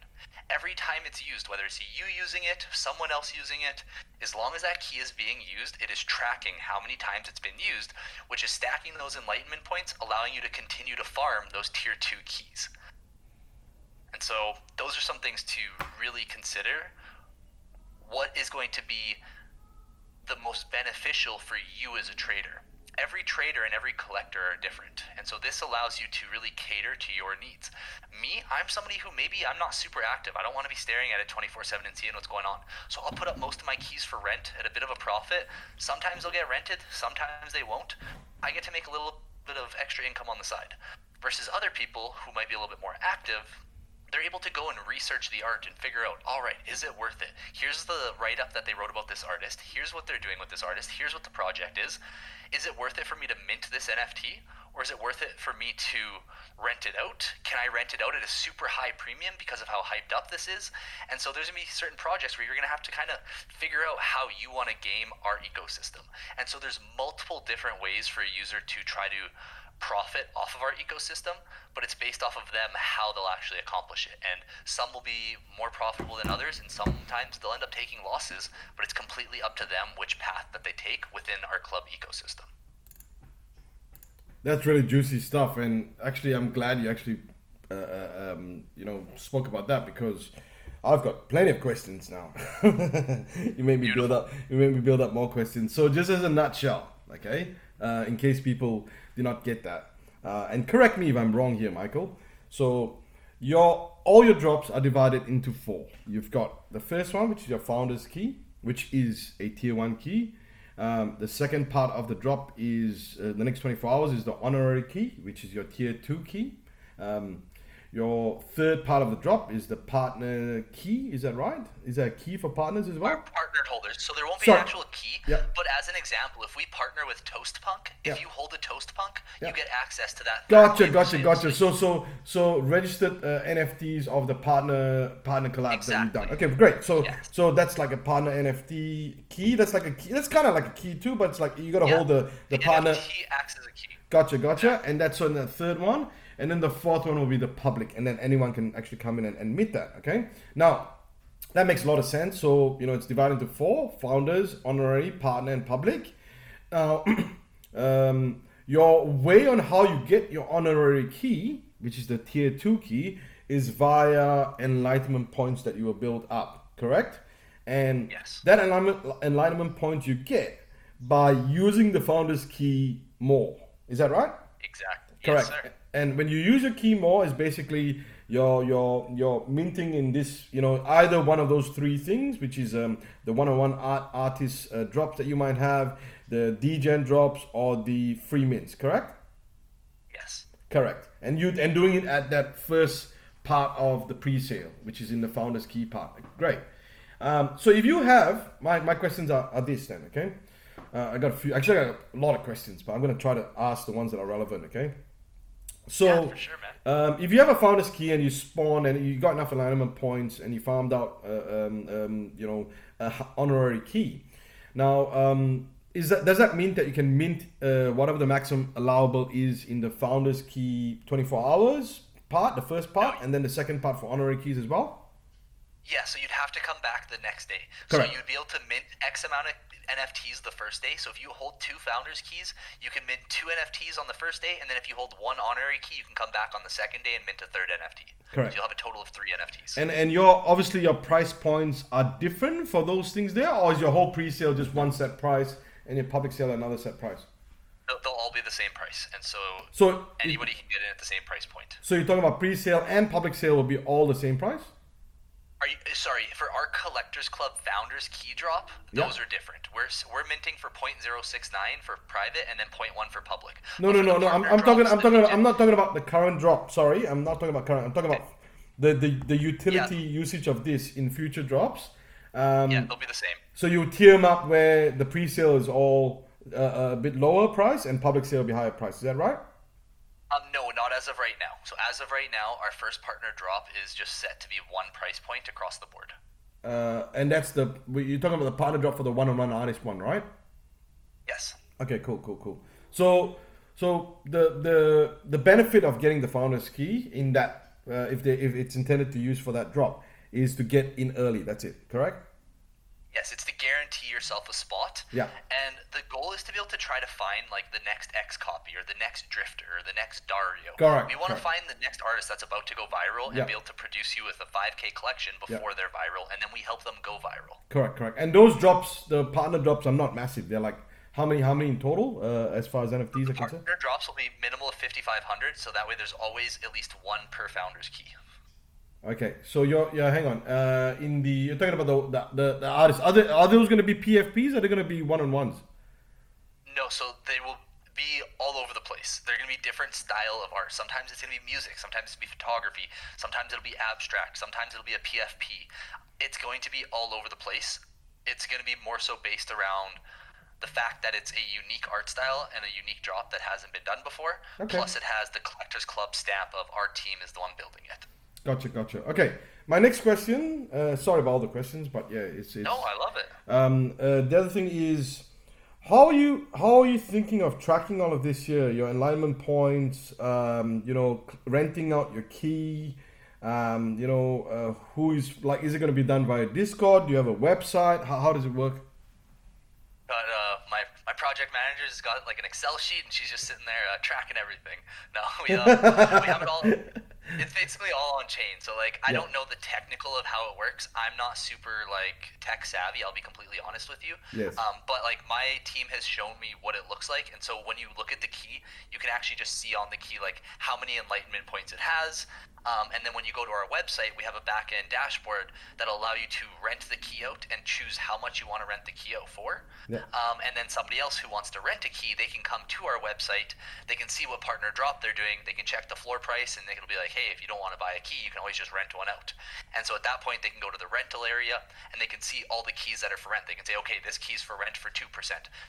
Every time it's used, whether it's you using it, someone else using it, as long as that key is being used, it is tracking how many times it's been used, which is stacking those enlightenment points, allowing you to continue to farm those tier 2 keys. And so those are some things to really consider. What is going to be the most beneficial for you as a trader? Every trader and every collector are different, and so this allows you to really cater to your needs. Me, I'm somebody who maybe I'm not super active. I don't want to be staring at it 24/7 and seeing what's going on. So I'll put up most of my keys for rent at a bit of a profit. Sometimes they'll get rented, sometimes they won't. I get to make a little bit of extra income on the side. Versus other people who might be a little bit more active, they're able to go and research the art and figure out, all right, is it worth it? Here's the write-up that they wrote about this artist. Here's what they're doing with this artist. Here's what the project is. Is it worth it for me to mint this NFT? Or is it worth it for me to rent it out? Can I rent it out at a super high premium because of how hyped up this is? And so there's going to be certain projects where you're going to have to kind of figure out how you want to game our ecosystem. And so there's multiple different ways for a user to try to profit off of our ecosystem, but it's based off of them how they'll actually accomplish it. And some will be more profitable than others, and sometimes they'll end up taking losses, but it's completely up to them which path that they take within our club ecosystem. That's really juicy stuff, and actually I'm glad you actually spoke about that, because I've got plenty of questions now. You made me build up more questions. So just as a nutshell, okay, in case people do not get that, and correct me if I'm wrong here, Michael. So all your drops are divided into 4. You've got the first one, which is your founder's key, which is a tier 1 key. The second part of the drop is the next 24 hours is the honorary key, which is your tier 2 key. Your third part of the drop is the partner key. Is that right? Is there a key for partners as well? Our partnered holders. So there won't be an actual key. Yeah. But as an example, if we partner with ToastPunk, if you hold a ToastPunk, you get access to that. Gotcha. So registered NFTs of the partner collabs that you've done. Okay, great. So that's like a partner NFT key. That's like a key. That's kind of like a key too, but it's like you got to hold the partner. NFT acts as a key. Gotcha. And that's on the third one. And then the fourth one will be the public, and then anyone can actually come in and mint that. Okay. Now, That makes a lot of sense. So, it's divided into four: founders, honorary, partner, and public. Now, your way on how you get your honorary key, which is the tier 2 key, is via enlightenment points that you will build up, correct? And Yes. that enlightenment points you get by using the founder's key more. Is that right? Exactly. Correct. Yes, sir. And when you use your key more, is basically you're minting in this, either one of those three things, which is the one-on-one artist drops that you might have, the degen drops, or the free mints. Correct. Yes. Correct. And doing it at that first part of the pre-sale, which is in the founder's key part. Great. So if you have my questions are this then, okay? I got a few. Actually, I got a lot of questions, but I'm going to try to ask the ones that are relevant, okay? So, Yeah, for sure, man. if you have a founder's key and you spawn and you got enough alignment points and you farmed out, a honorary key. Now, does that mean that you can mint whatever the maximum allowable is in the founder's key 24 hours part, the first part, and then the second part for honorary keys as well? Yeah, so you'd have to come back the next day. Correct. So you'd be able to mint X amount of NFTs the first day. So if you hold 2 founders keys, you can mint 2 NFTs on the first day, and then if you hold 1 honorary key, you can come back on the second day and mint a 3rd NFT. Correct. So you'll have a total of 3 NFTs. And obviously your price points are different for those things there, or is your whole pre-sale just one set price and your public sale another set price? They'll all be the same price, and so anybody can get in at the same price point. So you're talking about pre-sale and public sale will be all the same price? Sorry, for our Collectors Club Founders Key Drop, those are different. We're minting for 0.069 for private and then 0.1 for public. No. I'm not talking about the current drop. Sorry, I'm not talking about current. I'm talking about the utility usage of this in future drops. Yeah, they'll be the same. So you tier them up where the pre-sale is all a bit lower price and public sale will be higher price. Is that right? No, not as of right now. So as of right now, our first partner drop is just set to be 1 price point across the board. And that's you're talking about the partner drop for the one-on-one artist one, right? Yes. Okay, cool. So the benefit of getting the founder's key in that if it's intended to use for that drop is to get in early. That's it, correct? Yes, it's to guarantee yourself a spot. Yeah. And the goal is to be able to try to find like the next X copy or the next Drifter or the next Dario. Correct. We want to find the next artist that's about to go viral and be able to produce you with a 5K collection before they're viral, and then we help them go viral. Correct. And those drops, the partner drops, are not massive. They're like how many in total as far as NFTs are concerned? Partner drops will be minimal of 5,500, so that way there's always at least 1 per founder's key. Okay, so hang on. You're talking about the artists. Are those going to be PFPs or are they going to be one-on-ones? No, so they will be all over the place. They're going to be different style of art. Sometimes it's going to be music. Sometimes it's going to be photography. Sometimes it'll be abstract. Sometimes it'll be a PFP. It's going to be all over the place. It's going to be more so based around the fact that it's a unique art style and a unique drop that hasn't been done before. Okay. Plus it has the Collectors Club stamp of our team is the one building it. Gotcha. Okay, my next question. Sorry about all the questions, but yeah, it's. No, I love it. The other thing is, how are you thinking of tracking all of this here? Your alignment points. Renting out your key. Who is like? Is it going to be done via Discord? Do you have a website? How does it work? But my project manager's got like an Excel sheet, and she's just sitting there tracking everything. No, we have it all. It's basically all on chain. So like I don't know the technical of how it works. I'm not super like tech savvy. I'll be completely honest with you. Yes. But like my team has shown me what it looks like, and so when you look at the key, you can actually just see on the key like how many enlightenment points it has. And then when you go to our website, we have a back-end dashboard that'll allow you to rent the key out and choose how much you want to rent the key out for. Yeah. And then somebody else who wants to rent a key, they can come to our website, they can see what partner drop they're doing, they can check the floor price, and they can be like, hey, if you don't want to buy a key, you can always just rent one out. And so at that point, they can go to the rental area, and they can see all the keys that are for rent. They can say, okay, this key's for rent for 2%,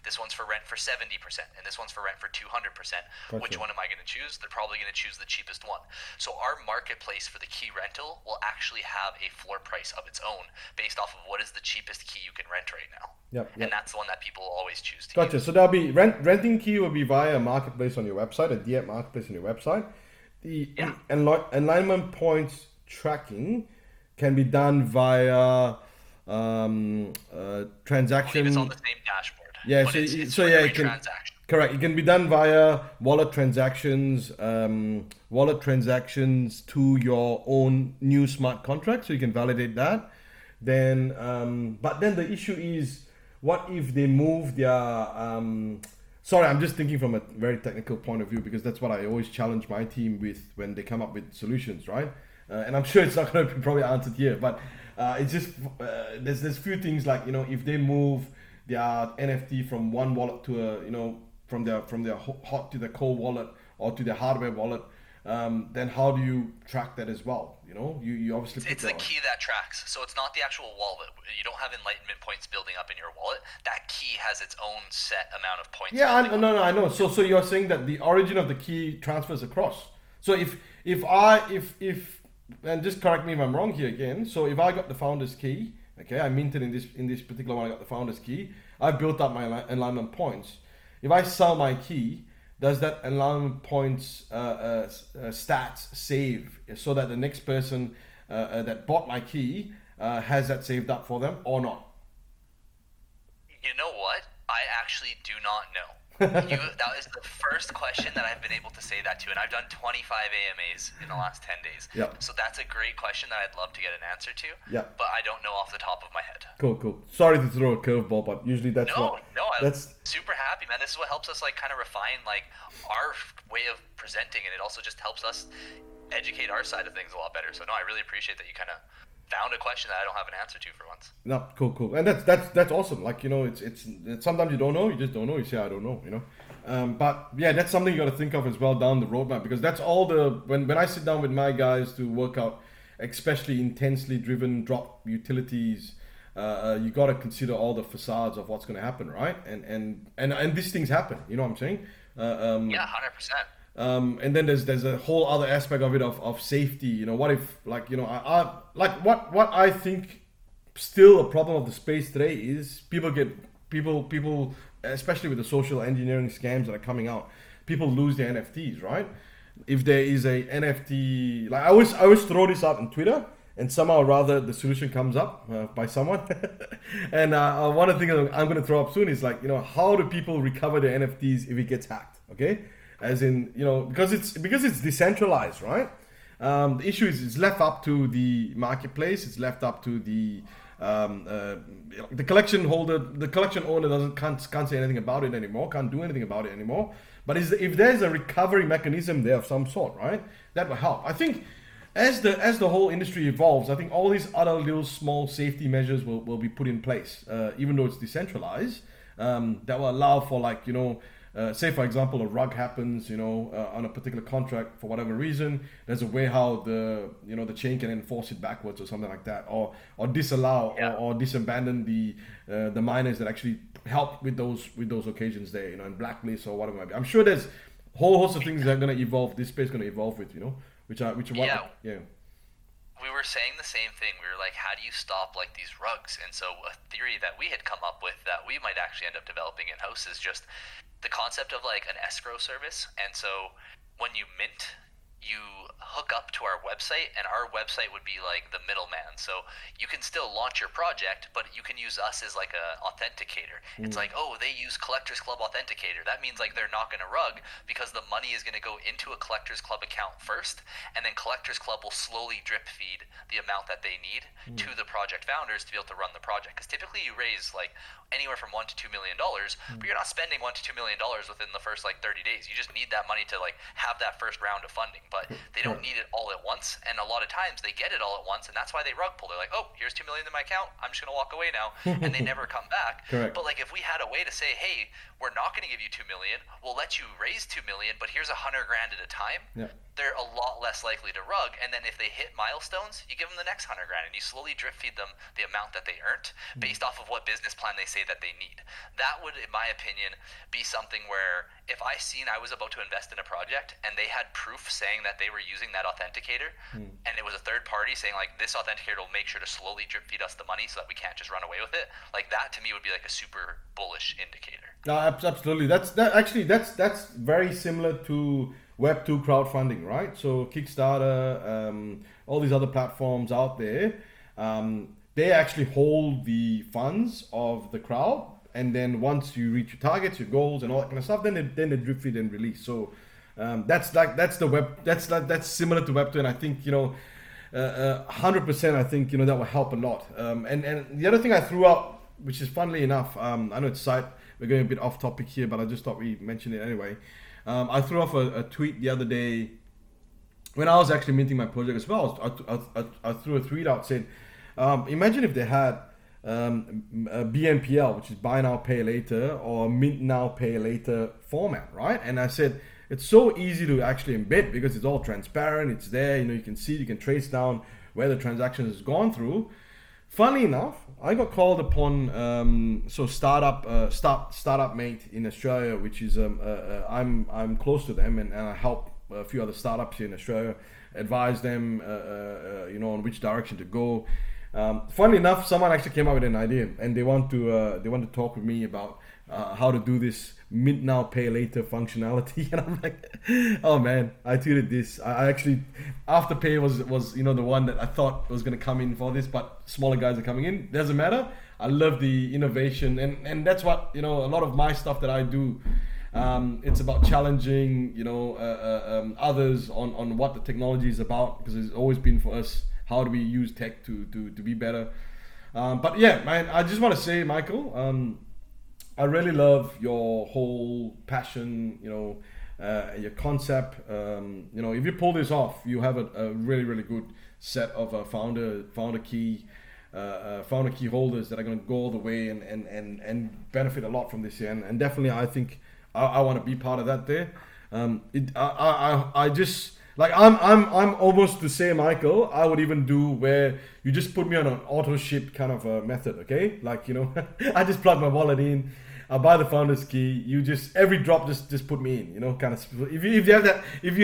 this one's for rent for 70%, and this one's for rent for 200%. Gotcha. Which one am I going to choose? They're probably going to choose the cheapest one. So our marketplace for the key rental will actually have a floor price of its own based off of what is the cheapest key you can rent right now. Yep. And that's the one that people always choose to Gotcha. use. So there'll be renting key will be via a marketplace on your website, a DApp marketplace on your website. The alignment points tracking, can be done via I believe it's on transaction. the same dashboard, Yeah, but so it's so for yeah, every it can. transaction. Correct. It can be done via wallet transactions to your own new smart contract, so you can validate that. Then, but then the issue is, what if they move their? Sorry, I'm just thinking from a very technical point of view because that's what I always challenge my team with when they come up with solutions, right? And I'm sure it's not going to be probably answered here, but it's just there's few things like if they move their NFT from one wallet to a from their hot to the cold wallet or to their hardware wallet, then how do you track that as well? You obviously put It's that the on. key that tracks. So it's not the actual wallet. You don't have enlightenment points building up in your wallet. That key has its own set amount of points Yeah, building on no, it. no, I know. So you're saying that the origin of the key transfers across. So if I if and just correct me if I'm wrong here again. So if I got the founder's key, okay, I minted in this particular one. I got the founder's key. I built up my alignment points. If I sell my key, does that alignment points stats save so that the next person that bought my key has that saved up for them or not? You know what? I actually do not know. That is the first question that I've been able to say that to, and I've done 25 AMAs in the last 10 days. Yeah. So that's a great question that I'd love to get an answer to, Yeah. but I don't know off the top of my head. Cool, cool. Sorry to throw a curveball, but usually that's No, what no, I'm that's super happy, man. This is what helps us like kind of refine like our way of presenting, and it also just helps us educate our side of things a lot better. So no, I really appreciate that you kind of found a question that I don't have an answer to for once. no cool, cool, and that's awesome. Like it's sometimes you don't know, you just don't know. You say I don't know. But yeah, that's something you got to think of as well down the roadmap because that's all the when I sit down with my guys to work out, especially intensely driven drop utilities. You got to consider all the facades of what's going to happen, right? And these things happen. You know what I'm saying? Yeah, 100%. And then there's a whole other aspect of it of safety. What if like I like what I think still a problem of the space today is people especially with the social engineering scams that are coming out, people lose their NFTs, right? If there is a NFT, like I always throw this out on Twitter, and somehow or rather the solution comes up by someone. And one of the things I'm going to throw up soon is like how do people recover their NFTs if it gets hacked? Okay, as in because it's decentralized, right? The issue is it's left up to the marketplace. It's left up to um, uh, the collection holder. The collection owner can't say anything about it anymore. Can't do anything about it anymore. But if there's a recovery mechanism there of some sort, right, that will help. I think as the whole industry evolves, I think all these other little small safety measures will be put in place, even though it's decentralized. That will allow for like say for example a rug happens on a particular contract for whatever reason. There's a way how the chain can enforce it backwards or something like that, or disallow Yeah. or disabandon the miners that actually help with those occasions there, and blacklist or whatever it might be. I'm sure there's a whole host of things that are going to evolve. This space is going to evolve with which are what Yeah, yeah. we were saying the same thing. We were like, how do you stop like these rugs? And so a theory that we had come up with that we might actually end up developing in house is just the concept of like an escrow service. And so when you mint, you hook up to our website, and our website would be like the middleman. So you can still launch your project, but you can use us as like a authenticator. It's like, oh, they use Collectors Club Authenticator. That means like they're not going to rug because the money is going to go into a Collectors Club account first, and then Collectors Club will slowly drip feed the amount that they need to the project founders to be able to run the project. Because typically you raise like anywhere from $1 to $2 million, but you're not spending $1 to $2 million within the first like 30 days. You just need that money to like have that first round of funding, but they don't Correct. need it all at once. And a lot of times they get it all at once, and that's why they rug pull. They're like, oh, here's 2 million in my account, I'm just gonna walk away now, and they never come back. Correct. But like if we had a way to say, hey, we're not gonna give you 2 million, we'll let you raise 2 million, but here's 100 grand at a time. Yeah. They're a lot less likely to rug, and then if they hit milestones, you give them the next 100 grand, and you slowly drip feed them the amount that they earned based off of what business plan they say that they need. That would, in my opinion, be something where if I seen I was about to invest in a project and they had proof saying that they were using that authenticator, and it was a third party saying like this authenticator will make sure to slowly drip feed us the money so that we can't just run away with it, like that to me would be like a super bullish indicator. No, absolutely. That's very similar to Web2 crowdfunding, right? So Kickstarter, all these other platforms out there, they actually hold the funds of the crowd, and then once you reach your targets, your goals, and all that kind of stuff, then they drip feed and release. So that's the web. That's similar to Web2, and I think 100%. I think that will help a lot. And the other thing I threw out, which is funnily enough, I know it's side. We're going a bit off topic here, but I just thought we mentioned it anyway. I threw off a tweet the other day when I was actually minting my project as well. I threw a tweet out saying, imagine if they had a BNPL, which is buy now pay later, or mint now pay later format, right? And I said it's so easy to actually embed because it's all transparent. It's there, you can see, you can trace down where the transaction has gone through. Funnily enough, I got called upon. Startup Mate in Australia, which is I'm close to them, and I help a few other startups here in Australia, advise them, on which direction to go. Funnily enough, someone actually came up with an idea, and they want to talk with me about how to do this mint now pay later functionality. And I'm like, oh man, I tweeted this. I actually, Afterpay was the one that I thought was going to come in for this, but smaller guys are coming in. Doesn't matter. I love the innovation, and that's what a lot of my stuff that I do. It's about challenging others on what the technology is about, because it's always been for us, how do we use tech to be better. But yeah, man, I just want to say, Michael, I really love your whole passion, your concept. If you pull this off, you have a really, really good set of founder key holders that are going to go all the way and benefit a lot from this year. And definitely, I think I want to be part of that there. I just like I'm almost to say, Michael, I would even do where you just put me on an auto ship kind of a method, okay? Like I just plug my wallet in, I buy the founder's key. You just every drop just put me in, kind of. If you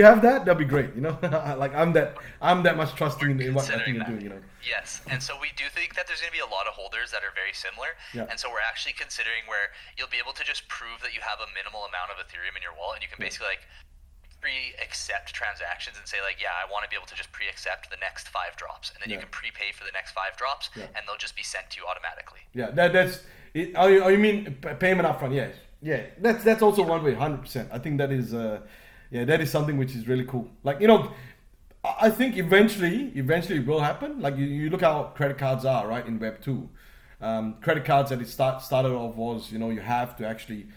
have that, that'd be great, like I'm that much trusting in what I think you're doing, Yes, and so we do think that there's going to be a lot of holders that are very similar, and so we're actually considering where you'll be able to just prove that you have a minimal amount of Ethereum in your wallet, and you can basically pre-accept transactions and say I want to be able to just pre-accept the next 5 drops, and then you can prepay for the next 5 drops, and they'll just be sent to you automatically. Yeah, that's it. Oh, you mean payment upfront? Yes, yeah. That's also one way, 100%. I think that is that is something which is really cool. Like I think eventually it will happen. Like you look how credit cards are, right, in Web2. Credit cards that it started off was you have to actually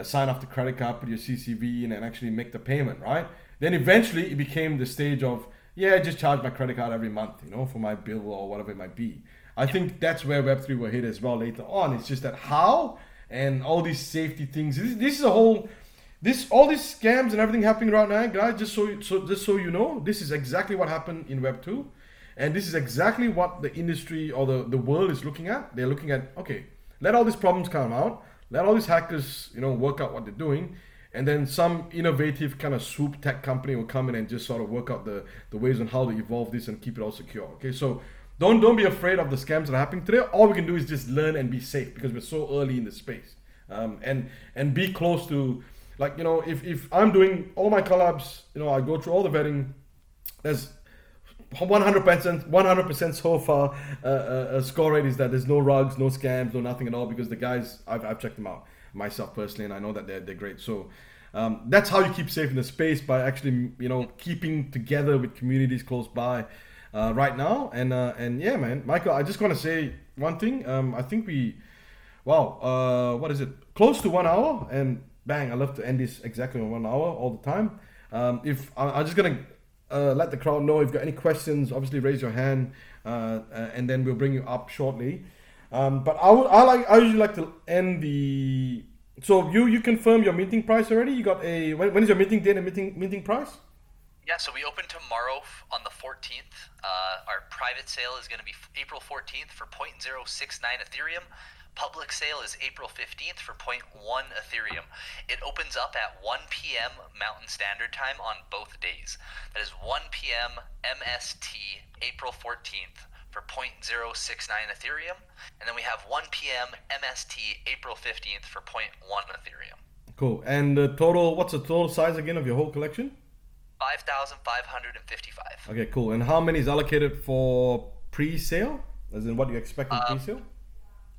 sign off the credit card, put your CCV in, and actually make the payment, right? Then eventually it became the stage of just charge my credit card every month, for my bill or whatever it might be. I think that's where Web3 will hit as well later on. It's just that how and all these safety things. This is a whole all these scams and everything happening right now, guys. Just so you know, this is exactly what happened in Web2, and this is exactly what the industry or the world is looking at. They're looking at, okay, let all these problems come out. Let all these hackers, work out what they're doing, and then some innovative kind of swoop tech company will come in and just sort of work out the ways on how to evolve this and keep it all secure. Okay, so don't be afraid of the scams that are happening today. All we can do is just learn and be safe because we're so early in the space, and be close to, like, if I'm doing all my collabs, I go through all the vetting. There's 100% so far score rate is that there's no rugs, no scams, no nothing at all, because the guys, I've checked them out myself personally, and I know that they're great. So that's how you keep safe in the space, by actually keeping together with communities close by right now. And yeah, man, Michael, I just want to say one thing. I think what is it, close to 1 hour, and bang, I love to end this exactly in 1 hour all the time. If I'm just gonna let the crowd know if you've got any questions, obviously raise your hand, and then we'll bring you up shortly. But I usually like to end the. So you confirm your minting price already? You got when is your minting date and minting price? Yeah, so we open tomorrow on the 14th. Our private sale is going to be April 14th for 0.069 Ethereum. Public sale is April 15th for 0.1 Ethereum. It opens up at 1 p.m. Mountain Standard Time on both days. That is 1 p.m. MST, April 14th for 0.069 Ethereum. And then we have 1 p.m. MST, April 15th for 0.1 Ethereum. Cool. And what's the total size again of your whole collection? 5,555. Okay, cool. And how many is allocated for pre-sale? As in what you expect in pre-sale?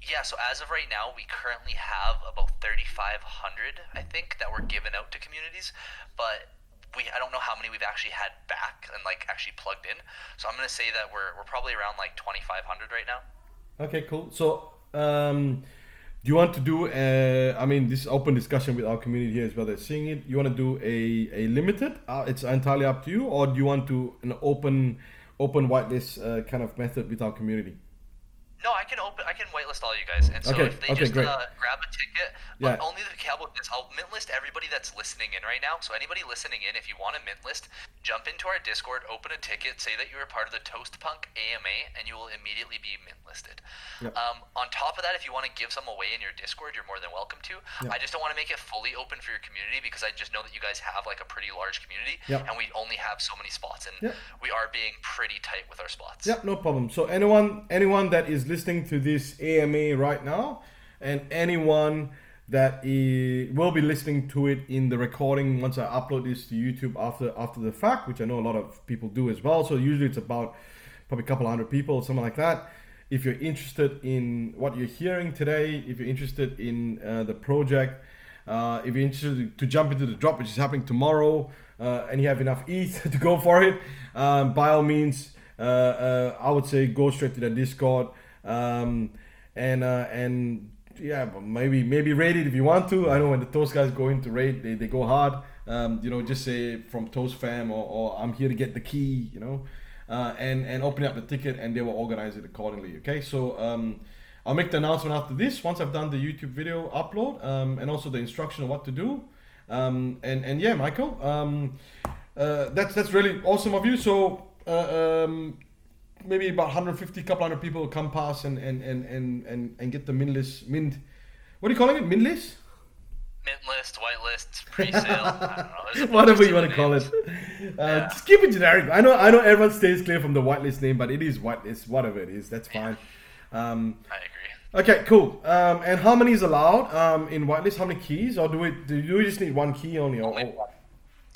Yeah, so as of right now, we currently have about 3,500, I think, that were given out to communities, but I don't know how many we've actually had back and like actually plugged in. So I'm gonna say that we're probably around like 2,500 right now. Okay, cool. So, do you want to do this open discussion with our community here as well? They're seeing it. You want to do a limited? It's entirely up to you, or do you want to an open whitelist kind of method with our community? No, I can whitelist all you guys, and so if they just great. grab a ticket, but only the caveat with this, I'll mint list everybody that's listening in right now. So anybody listening in, if you want to mint list, jump into our Discord, open a ticket, say that you're a part of the ToastPunk AMA, and you will immediately be mint listed. Yep. On top of that, if you want to give some away in your Discord, you're more than welcome to. Yep. I just don't want to make it fully open for your community because I just know that you guys have like a pretty large community, Yep. and we only have so many spots, and Yep. we are being pretty tight with our spots. Yeah, no problem. So anyone that is listening to this AMA right now, and anyone that will be listening to it in the recording once I upload this to YouTube after the fact, which I know a lot of people do as well. So usually it's about probably a couple hundred people, something like that. If you're interested in what you're hearing today, if you're interested in the project, if you're interested to jump into the drop, which is happening tomorrow, and you have enough ETH to go for it, by all means, I would say go straight to the Discord, and yeah, maybe rate it if you want to. I know when the Toast guys go into raid, they go hard. Just say from Toast fam or I'm here to get the key, and open up the ticket, and they will organize it accordingly. Okay, so I'll make the announcement after this once I've done the YouTube video upload, and also the instruction on what to do. And yeah, Michael, that's really awesome of you. So maybe about 150, couple hundred people will come past and get the mintless. What are you calling it? Mintless? Mintless, whitelist, pre-sale. I don't know. Whatever you want to call it. Just keep it generic. I know everyone stays clear from the whitelist name, but it is whitelist. Whatever it is, that's fine. I agree. Okay, cool. And how many is allowed in whitelist? How many keys, or do we just need one key only? Only one.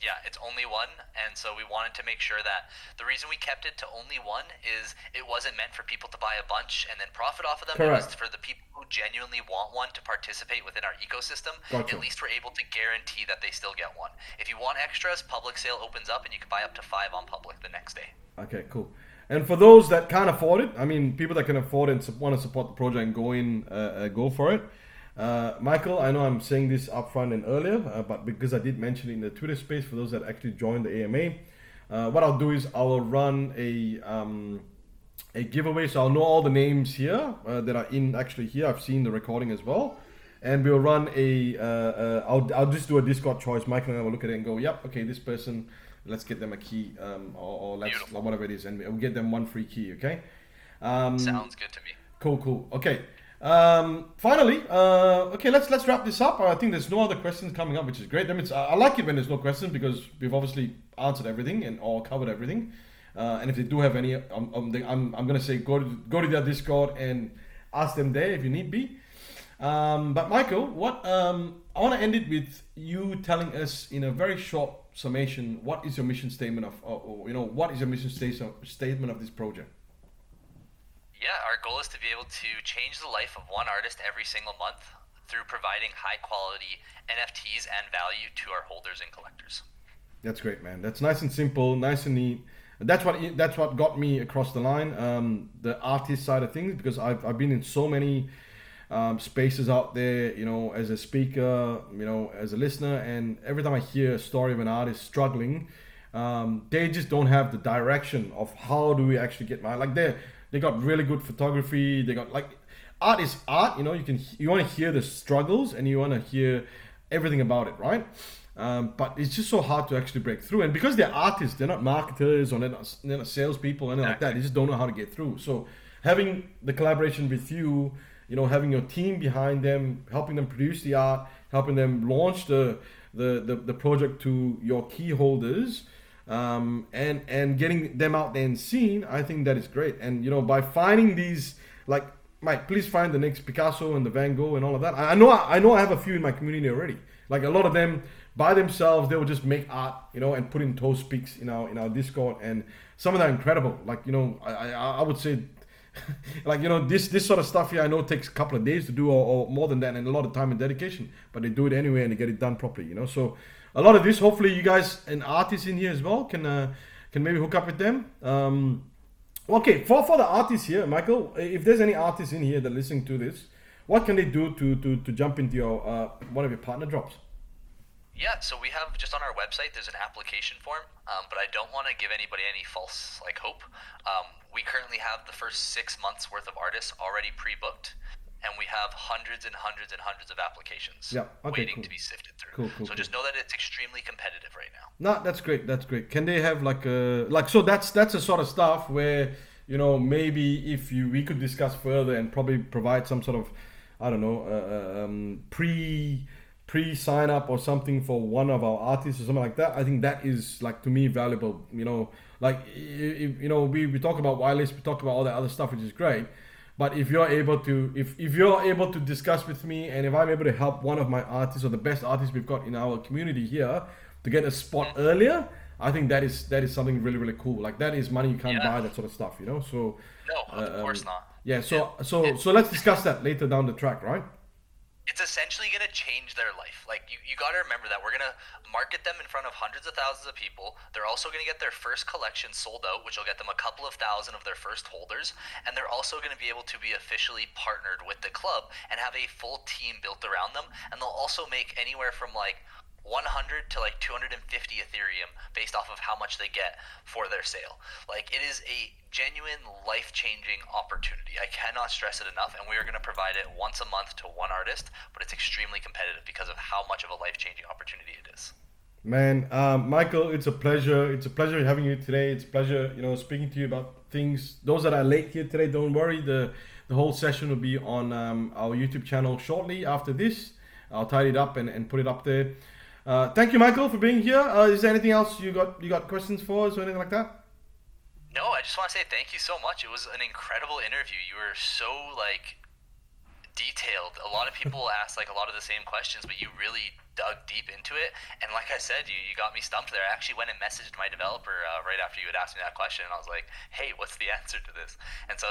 Yeah, it's only one, and so we wanted to make sure that the reason we kept it to only one is it wasn't meant for people to buy a bunch and then profit off of them. Correct. It was for the people who genuinely want one to participate within our ecosystem. Gotcha. At least we're able to guarantee that they still get one. If you want extras, public sale opens up and you can buy up to 5 on public the next day. Okay, cool. And for those that can't afford it, I mean, people that can afford it and want to support the project and go for it. Michael, I know I'm saying this upfront and earlier, but because I did mention it in the Twitter space for those that actually joined the AMA, what I'll do is I will run a giveaway. So I'll know all the names here that are in actually here. I've seen the recording as well, and we'll run I'll just do a Discord choice. Michael and I will look at it and go, yep, okay, this person, let's get them a key, or let's whatever it is, and we'll get them one free key. Okay. Sounds good to me. Cool. Okay. Finally, okay, let's wrap this up. I think there's no other questions coming up, which is great. I like it when there's no questions because we've obviously answered everything or covered everything. And if they do have any, I'm gonna say go to their Discord and ask them there if you need be. But Michael, I want to end it with you telling us in a very short summation what is your mission statement what is your mission statement of this project. Yeah, our goal is to be able to change the life of one artist every single month through providing high quality NFTs and value to our holders and collectors. That's great, man. That's nice and simple, nice and neat. That's what got me across the line, the artist side of things, because I've been in so many spaces out there, as a speaker, as a listener, and every time I hear a story of an artist struggling, they just don't have the direction of how do we actually get they got really good photography. They got art is art. You want to hear the struggles and you want to hear everything about it, right? But it's just so hard to actually break through. And because they're artists, they're not marketers or they're not salespeople or anything like that. They just don't know how to get through. So having the collaboration with you, having your team behind them, helping them produce the art, helping them launch the project to your key holders. And getting them out there and seen, I think that is great. And by finding these, Mike, please find the next Picasso and the Van Gogh and all of that. I know I have a few in my community already. Like a lot of them by themselves, they will just make art, you know, and put in toast pics in our Discord, and some of them are incredible. Like, you know, I would say, like, you know, this sort of stuff here I know takes a couple of days to do, or more than that, and a lot of time and dedication, but they do it anyway and they get it done properly, you know. So a lot of this, hopefully you guys and artists in here as well can maybe hook up with them. Okay, for the artists here, Michael, if there's any artists in here that are listening to this, what can they do to jump into your one of your partner drops? Yeah, so we have just on our website, there's an application form, but I don't want to give anybody any false like hope. We currently have the first 6 months worth of artists already pre-booked, and we have hundreds and hundreds and hundreds of applications waiting to be sifted through. So just know that it's extremely competitive right now. No, that's great. That's great. Can they have so that's the sort of stuff where, you know, maybe if we could discuss further and probably provide some sort of, I don't know, pre-sign up or something for one of our artists or something like that. I think that is, like, to me, valuable. You know, like, you know, we talk about whitelist, we talk about all that other stuff, which is great. But if you're able to, if you're able to discuss with me, and if I'm able to help one of my artists or the best artists we've got in our community here to get a spot earlier, I think that is something really, really cool. Like, that is money you can't buy, that sort of stuff, you know. So no, of course not. Yeah. So let's discuss that later down the track, right? It's essentially going to change their life. Like, you got to remember that we're going to market them in front of hundreds of thousands of people. They're also going to get their first collection sold out, which will get them a couple of thousand of their first holders. And they're also going to be able to be officially partnered with the club and have a full team built around them. And they'll also make anywhere from like 100 to like 250 Ethereum based off of how much they get for their sale. Like, it is a genuine life-changing opportunity. I cannot stress it enough, and we are going to provide it once a month to one artist, but it's extremely competitive because of how much of a life-changing opportunity it is. Man, Michael, it's a pleasure. It's a pleasure having you today. It's a pleasure, you know, speaking to you about things. Those that are late here today, don't worry. The whole session will be on our YouTube channel shortly after this. I'll tidy it up and put it up there. Thank you, Michael, for being here. Is there anything else you got questions for us or anything like that? No, I just want to say thank you so much. It was an incredible interview. You were so like detailed. A lot of people ask like a lot of the same questions, but you really dug deep into it. And like I said, you got me stumped there. I actually went and messaged my developer right after you had asked me that question, and I was like, hey, what's the answer to this? And so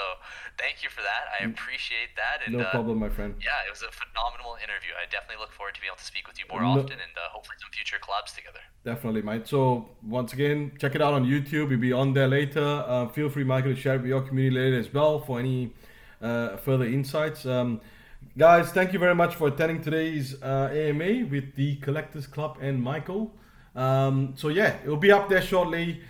thank you for that. I appreciate that. And no problem, my friend. Yeah, it was a phenomenal interview. I definitely look forward to being able to speak with you more often, and hopefully some future collabs together. Definitely, mate. So once again, check it out on YouTube. We'll be on there later. Feel free, Michael, to share it with your community later as well for any further insights. Guys, thank you very much for attending today's AMA with the Collectors Club and Michael. So yeah, it will be up there shortly.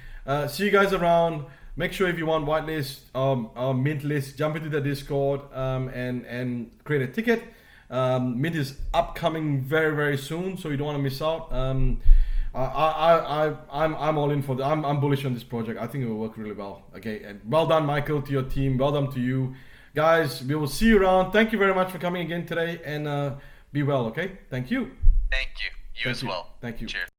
See you guys around. Make sure if you want whitelist or mint list, jump into the Discord and create a ticket. Mint is upcoming very, very soon, so you don't want to miss out. I'm all in for I'm bullish on this project. I think it will work really well. Okay, well done, Michael, to your team. Well done to you. Guys, we will see you around. Thank you very much for coming again today, and be well, okay? Thank you. Thank you. You as well. Thank you. Cheers.